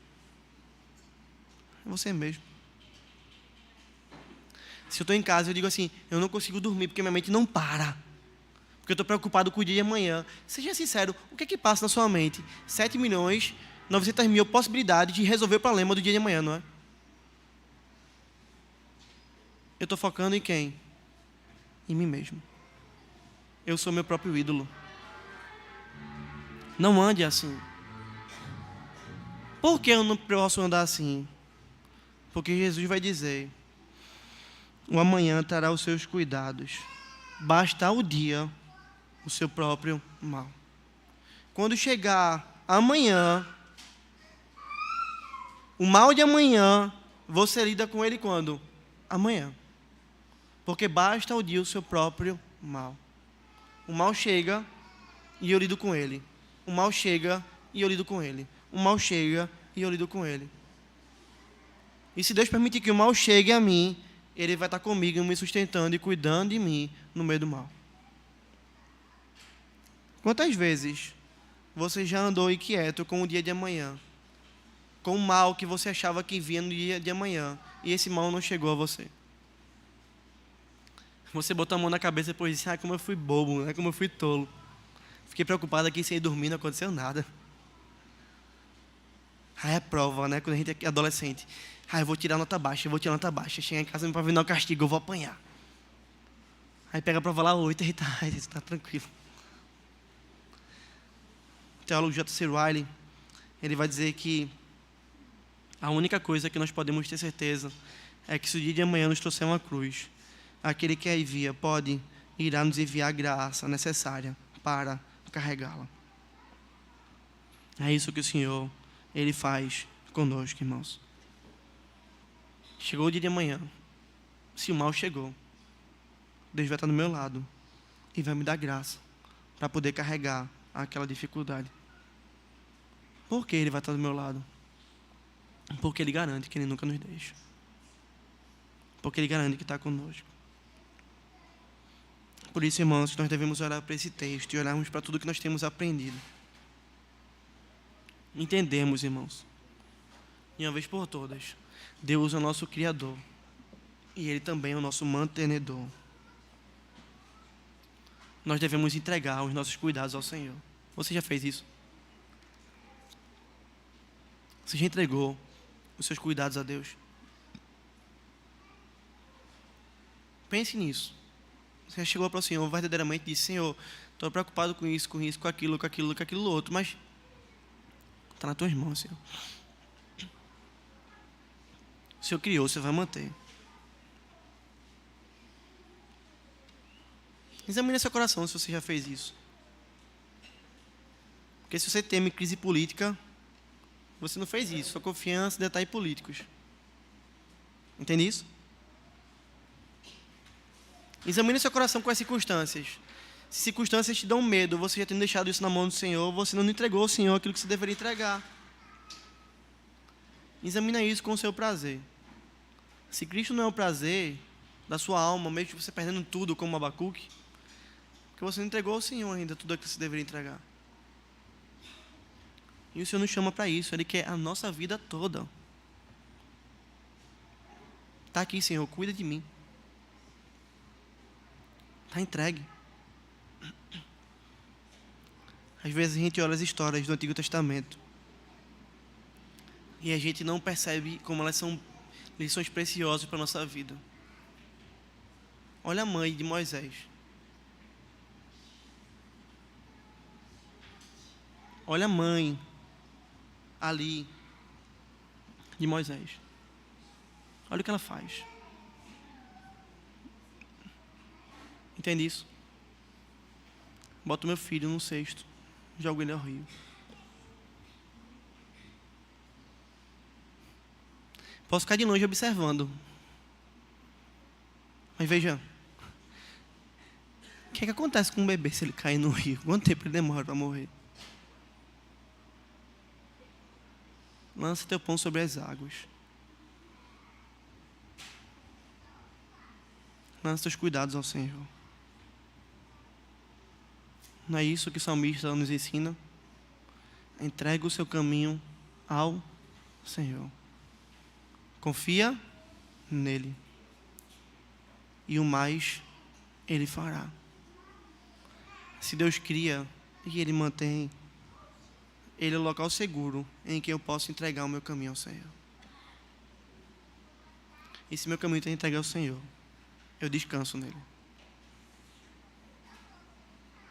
É você mesmo. Se eu estou em casa, eu digo assim: eu não consigo dormir porque minha mente não para. Porque eu estou preocupado com o dia de amanhã. Seja sincero, o que é que passa na sua mente? 7.900.000 possibilidades de resolver o problema do dia de amanhã, não é? Eu estou focando em quem? Em mim mesmo. Eu sou meu próprio ídolo. Não ande assim. Por que eu não posso andar assim? Porque Jesus vai dizer: o amanhã trará os seus cuidados. Basta o dia o seu próprio mal. Quando chegar amanhã, o mal de amanhã, você lida com ele quando? Amanhã. Porque basta o dia o seu próprio mal. O mal chega e eu lido com ele. O mal chega e eu lido com ele. O mal chega e eu lido com ele. E se Deus permitir que o mal chegue a mim, Ele vai estar comigo, me sustentando e cuidando de mim no meio do mal. Quantas vezes você já andou inquieto com o dia de amanhã? com o mal que você achava que vinha no dia de amanhã, e esse mal não chegou a você. Você botou a mão na cabeça e depois disse: como eu fui bobo, né? Como eu fui tolo. Fiquei preocupado aqui sem ir dormir, não aconteceu nada. Aí é prova, né? Quando a gente é adolescente. Eu vou tirar nota baixa, eu vou tirar nota baixa. Chegar em casa para vir no castigo, eu vou apanhar. Aí pega a prova lá 8 e tá tranquilo. O teólogo J.C. Ryle, ele vai dizer que a única coisa que nós podemos ter certeza é que se o dia de amanhã nos trouxer uma cruz, aquele que a envia irá nos enviar a graça necessária para carregá-la. É isso que o Senhor, Ele faz conosco, irmãos. Chegou o dia de amanhã. Se o mal chegou, Deus vai estar do meu lado e vai me dar graça para poder carregar aquela dificuldade. Por que Ele vai estar do meu lado? Porque Ele garante que Ele nunca nos deixa. Porque Ele garante que está conosco. Por isso, irmãos, nós devemos olhar para esse texto e olharmos para tudo que nós temos aprendido. Entendemos, irmãos, de uma vez por todas, Deus é o nosso Criador e Ele também é o nosso mantenedor. Nós devemos entregar os nossos cuidados ao Senhor. Você já fez isso? Você já entregou os seus cuidados a Deus? Pense nisso. Você já chegou para o Senhor verdadeiramente e disse: Senhor, estou preocupado com isso, com aquilo outro, mas está nas tuas mãos, Senhor. O Senhor criou, você vai manter. Examine seu coração se você já fez isso. Porque se você teme crise política, você não fez isso. Sua confiança deve estar em políticos. Entende isso? Examine seu coração com as circunstâncias. Se circunstâncias te dão medo, você já tem deixado isso na mão do Senhor, você não entregou ao Senhor aquilo que você deveria entregar. Examina isso com o seu prazer. Se Cristo não é o prazer da sua alma, mesmo que você perdendo tudo como Abacuque, porque você não entregou ao Senhor ainda tudo aquilo que você deveria entregar. E o Senhor nos chama para isso. Ele quer a nossa vida toda. Está aqui, Senhor, cuida de mim. Está entregue. Às vezes a gente olha as histórias do Antigo Testamento e a gente não percebe como elas são lições preciosas para a nossa vida. Olha a mãe de Moisés. Olha a mãe ali de Moisés. Olha o que ela faz. Entende isso? Boto meu filho num cesto, jogo ele ao rio. Posso ficar de longe observando. Mas veja, o que é que acontece com um bebê se ele cair no rio? Quanto tempo ele demora para morrer? Lança teu pão sobre as águas. Lança teus cuidados ao Senhor. Não é isso que o salmista nos ensina? Entrega o seu caminho ao Senhor. Confia nele. E o mais Ele fará. Se Deus cria e Ele mantém, Ele é o local seguro em que eu posso entregar o meu caminho ao Senhor. E se meu caminho tem que entregar ao Senhor, eu descanso nele.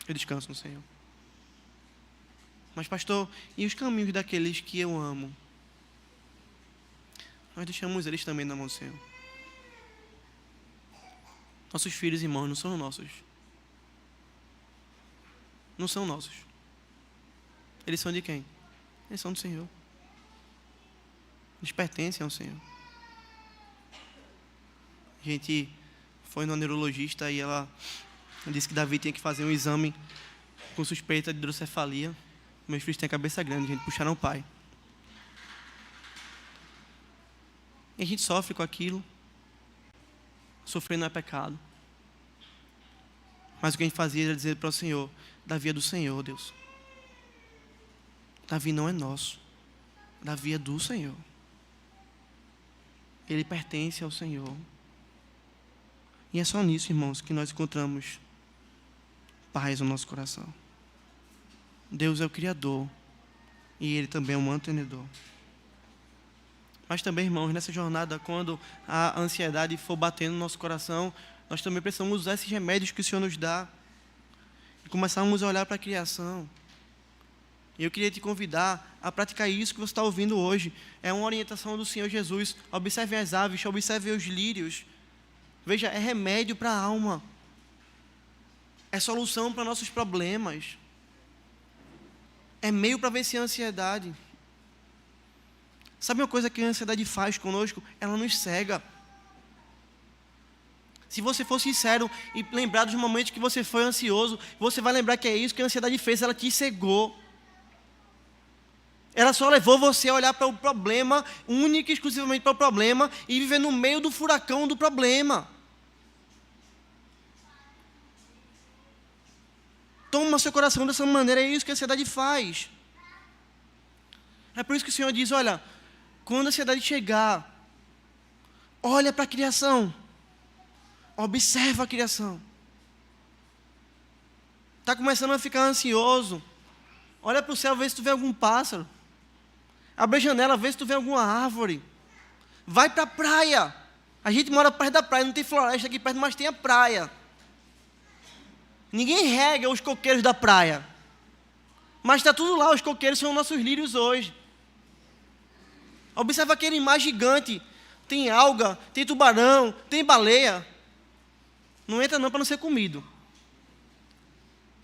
Eu descanso no Senhor. Mas, pastor, e os caminhos daqueles que eu amo? Nós deixamos eles também na mão do Senhor. Nossos filhos e irmãos não são nossos. Não são nossos. Eles são de quem? Eles são do Senhor. Eles pertencem ao Senhor. A gente foi numa neurologista e ela disse que Davi tinha que fazer um exame com suspeita de hidrocefalia. Meus filhos têm a cabeça grande, a gente puxaram o pai. E a gente sofre com aquilo. Sofrer não é pecado. Mas o que a gente fazia era dizer para o Senhor: Davi é do Senhor, Deus. Davi não é nosso. Davi é do Senhor. Ele pertence ao Senhor. E é só nisso, irmãos, que nós encontramos paz no nosso coração. Deus é o Criador e Ele também é o mantenedor. Mas também, irmãos, nessa jornada, quando a ansiedade for batendo no nosso coração, nós também precisamos usar esses remédios que o Senhor nos dá e começarmos a olhar para a criação. E eu queria te convidar a praticar isso que você está ouvindo hoje. É uma orientação do Senhor Jesus. Observe as aves, observe os lírios. Veja, é remédio para a alma. É solução para nossos problemas. É meio para vencer a ansiedade. Sabe uma coisa que a ansiedade faz conosco? Ela nos cega. Se você for sincero e lembrar dos momentos que você foi ansioso, você vai lembrar que é isso que a ansiedade fez, ela te cegou. Ela só levou você a olhar para o problema, única e exclusivamente para o problema, e viver no meio do furacão do problema. Toma seu coração dessa maneira, é isso que a ansiedade faz. É por isso que o Senhor diz, olha, quando a ansiedade chegar, olha para a criação. Observa a criação. Está começando a ficar ansioso. Olha para o céu, vê se tu vê algum pássaro. Abre a janela, vê se tu vê alguma árvore. Vai para a praia. A gente mora perto da praia, não tem floresta aqui perto, mas tem a praia. Ninguém rega os coqueiros da praia. Mas está tudo lá, os coqueiros são nossos lírios hoje. Observa aquele mar gigante. Tem alga, tem tubarão, tem baleia. Não entra não para não ser comido.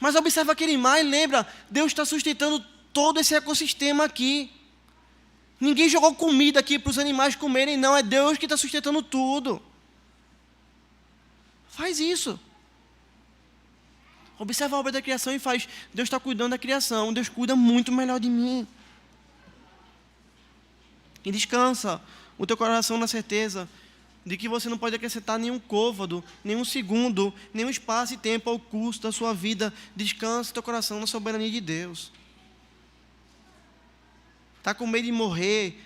Mas observa aquele mar e lembra, Deus está sustentando todo esse ecossistema aqui. Ninguém jogou comida aqui para os animais comerem, não. É Deus que está sustentando tudo. Faz isso. Observa a obra da criação e faz. Deus está cuidando da criação. Deus cuida muito melhor de mim. E descansa o teu coração na certeza de que você não pode acrescentar nenhum côvado, nenhum segundo, nenhum espaço e tempo ao custo da sua vida. Descansa o teu coração na soberania de Deus. Está com medo de morrer?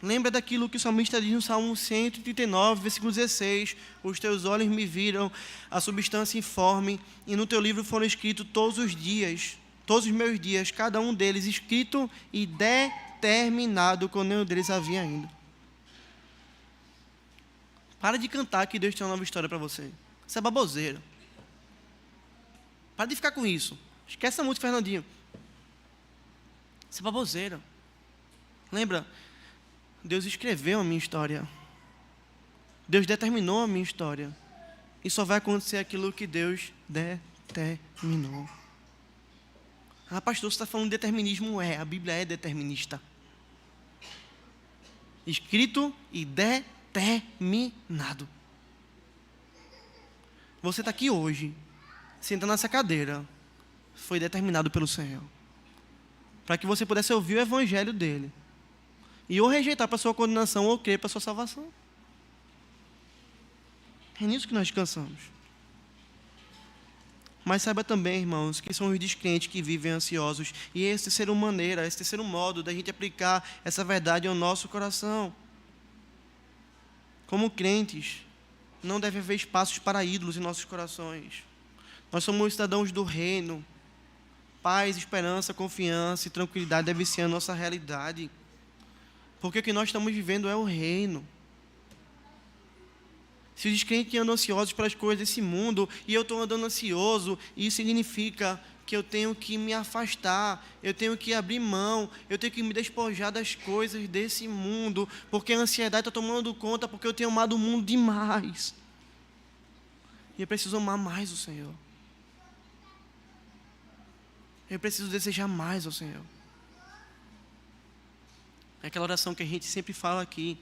Lembra daquilo que o salmista diz no Salmo 139, versículo 16. Os teus olhos me viram a substância informe, e no teu livro foram escritos todos os dias, todos os meus dias, cada um deles escrito e determinado, quando nenhum deles havia ainda. Para de cantar que Deus tem uma nova história para você. Isso é baboseira. Para de ficar com isso. Esquece essa música, Fernandinho. Isso é baboseira. Lembra? Deus escreveu a minha história. Deus determinou a minha história. E só vai acontecer aquilo que Deus determinou. Ah, pastor, você está falando de determinismo? A Bíblia é determinista. Escrito e determinado. Você está aqui hoje, sentado nessa cadeira, foi determinado pelo Senhor. Para que você pudesse ouvir o evangelho dele. E ou rejeitar para a sua condenação, ou crer para a sua salvação. É nisso que nós descansamos. Mas saiba também, irmãos, que são os descrentes que vivem ansiosos. E esse ser uma maneira, esse ser um modo da gente aplicar essa verdade ao nosso coração. Como crentes, não deve haver espaços para ídolos em nossos corações. Nós somos cidadãos do reino. Paz, esperança, confiança e tranquilidade devem ser a nossa realidade. Porque o que nós estamos vivendo é o reino. Se os descrentes andam ansiosos pelas coisas desse mundo, e eu estou andando ansioso, isso significa que eu tenho que me afastar, eu tenho que abrir mão, eu tenho que me despojar das coisas desse mundo, porque a ansiedade está tomando conta, porque eu tenho amado o mundo demais. E eu preciso amar mais o Senhor. Eu preciso desejar mais ao Senhor. É aquela oração que a gente sempre fala aqui.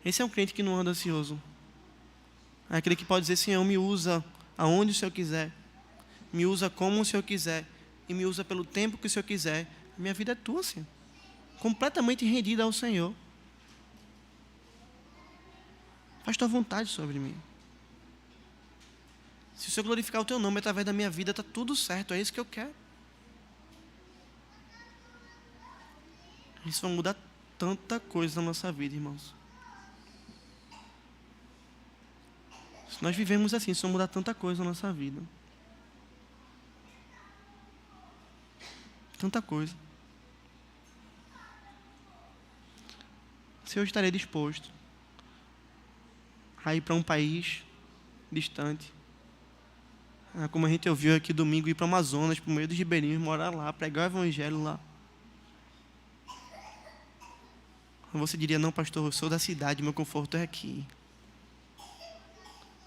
Esse é um crente que não anda ansioso. É aquele que pode dizer, Senhor, me usa aonde o Senhor quiser. Me usa como o Senhor quiser. E me usa pelo tempo que o Senhor quiser. Minha vida é tua, Senhor. Completamente rendida ao Senhor. Faz tua vontade sobre mim. Se o Senhor glorificar o teu nome através da minha vida, está tudo certo. É isso que eu quero. Isso vai mudar tanta coisa na nossa vida, irmãos. Se nós vivemos assim, isso vai mudar tanta coisa na nossa vida. Tanta coisa. Se eu estaria disposto a ir para um país distante, como a gente ouviu aqui domingo, ir para o Amazonas, para o meio dos ribeirinhos, morar lá, pregar o evangelho lá. Você diria, não, pastor, eu sou da cidade, meu conforto é aqui.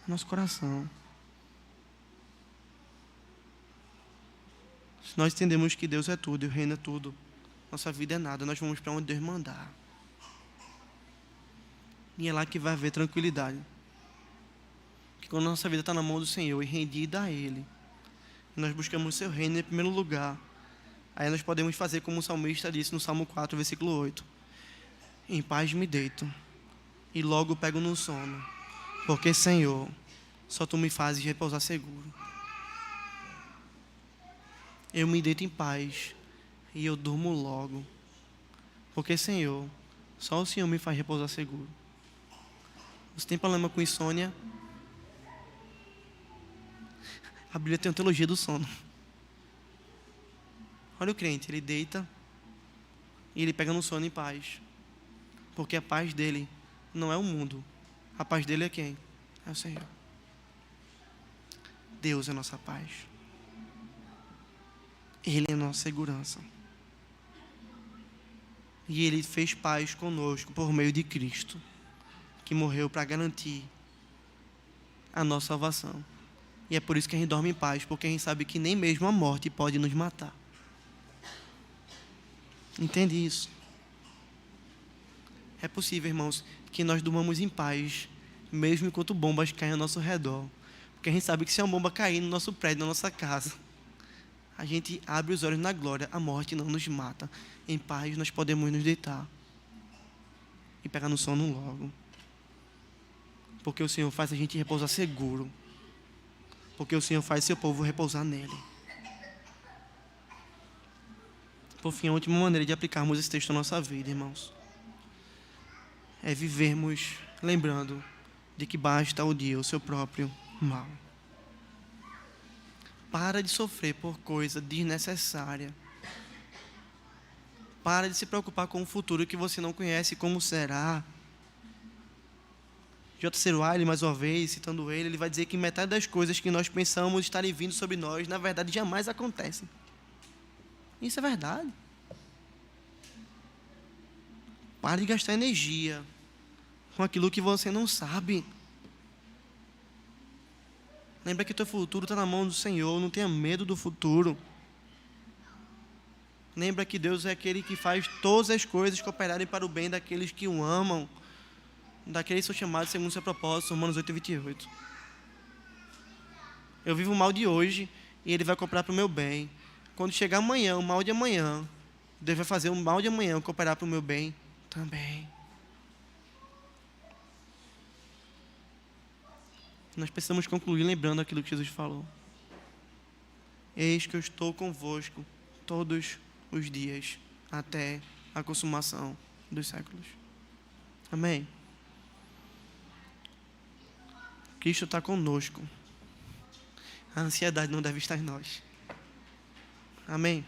Nosso coração. Se nós entendemos que Deus é tudo e o reino é tudo, nossa vida é nada, nós vamos para onde Deus mandar. E é lá que vai haver tranquilidade. Que quando a nossa vida está na mão do Senhor e rendida a Ele, nós buscamos o seu reino em primeiro lugar, aí nós podemos fazer como o salmista disse no Salmo 4, versículo 8. Em paz me deito e logo pego no sono, porque, Senhor, só Tu me fazes repousar seguro. Eu me deito em paz e eu durmo logo, porque, Senhor, só o Senhor me faz repousar seguro. Você tem problema com insônia? A Bíblia tem uma teologia do sono. Olha o crente, ele deita e ele pega no sono em paz. Porque a paz dele não é o mundo. A paz dele é quem? É o Senhor. Deus é a nossa paz. Ele é a nossa segurança. E Ele fez paz conosco por meio de Cristo, que morreu para garantir a nossa salvação. E é por isso que a gente dorme em paz, porque a gente sabe que nem mesmo a morte pode nos matar. Entende isso? É possível, irmãos, que nós durmamos em paz, mesmo enquanto bombas caem ao nosso redor. Porque a gente sabe que se uma bomba cair no nosso prédio, na nossa casa, a gente abre os olhos na glória, a morte não nos mata. Em paz nós podemos nos deitar e pegar no sono logo. Porque o Senhor faz a gente repousar seguro. Porque o Senhor faz seu povo repousar nele. Por fim, a última maneira de aplicarmos esse texto na nossa vida, irmãos, é vivermos lembrando de que basta o dia o seu próprio mal. Para de sofrer por coisa desnecessária. Para de se preocupar com o futuro que você não conhece como será. J.C. Ryle, mais uma vez, citando ele vai dizer que metade das coisas que nós pensamos estarem vindo sobre nós, na verdade, jamais acontecem. Isso é verdade. Para de gastar energia com aquilo que você não sabe. Lembra que teu futuro está na mão do Senhor. Não tenha medo do futuro. Lembra que Deus é aquele que faz todas as coisas cooperarem para o bem daqueles que o amam, daqueles que são chamados segundo o seu propósito. Romanos 8:28. Eu vivo o mal de hoje e Ele vai cooperar para o meu bem. Quando chegar amanhã, o mal de amanhã, Deus vai fazer o mal de amanhã cooperar para o meu bem também. Nós precisamos concluir lembrando aquilo que Jesus falou. Eis que eu estou convosco todos os dias, até a consumação dos séculos. Amém? Cristo está conosco. A ansiedade não deve estar em nós. Amém?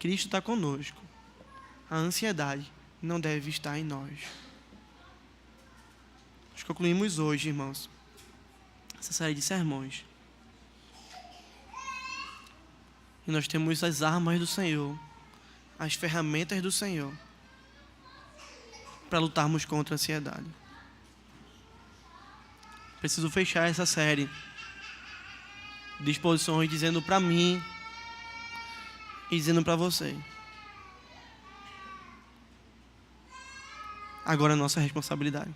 Cristo está conosco. A ansiedade não deve estar em nós. Nós concluímos hoje, irmãos, essa série de sermões. E nós temos as armas do Senhor, as ferramentas do Senhor, para lutarmos contra a ansiedade. Preciso fechar essa série de exposições dizendo para mim e dizendo para você. Agora é nossa responsabilidade.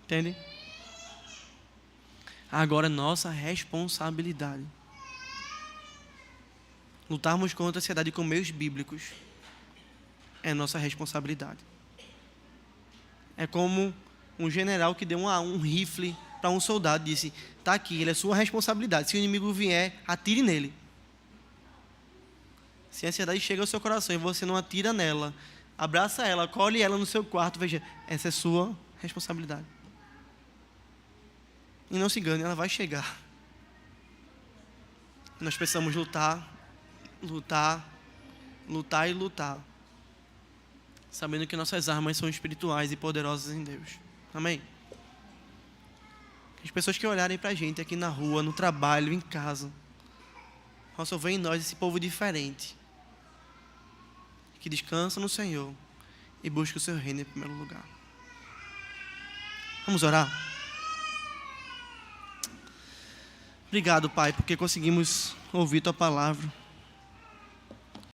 Entende? Agora é nossa responsabilidade. Lutarmos contra a ansiedade com meios bíblicos é nossa responsabilidade. É como um general que deu um rifle para um soldado e disse: está aqui, ele é sua responsabilidade. Se o inimigo vier, atire nele. Se a ansiedade chega ao seu coração e você não atira nela, abraça ela, colhe ela no seu quarto, veja, essa é sua responsabilidade. E não se engane, ela vai chegar. Nós precisamos lutar, lutar, lutar e lutar, sabendo que nossas armas são espirituais e poderosas em Deus. Amém? As pessoas que olharem pra gente aqui na rua, no trabalho, em casa, possam ver em nós esse povo diferente, que descansa no Senhor e busca o seu reino em primeiro lugar. Vamos orar? Obrigado, Pai, porque conseguimos ouvir Tua palavra.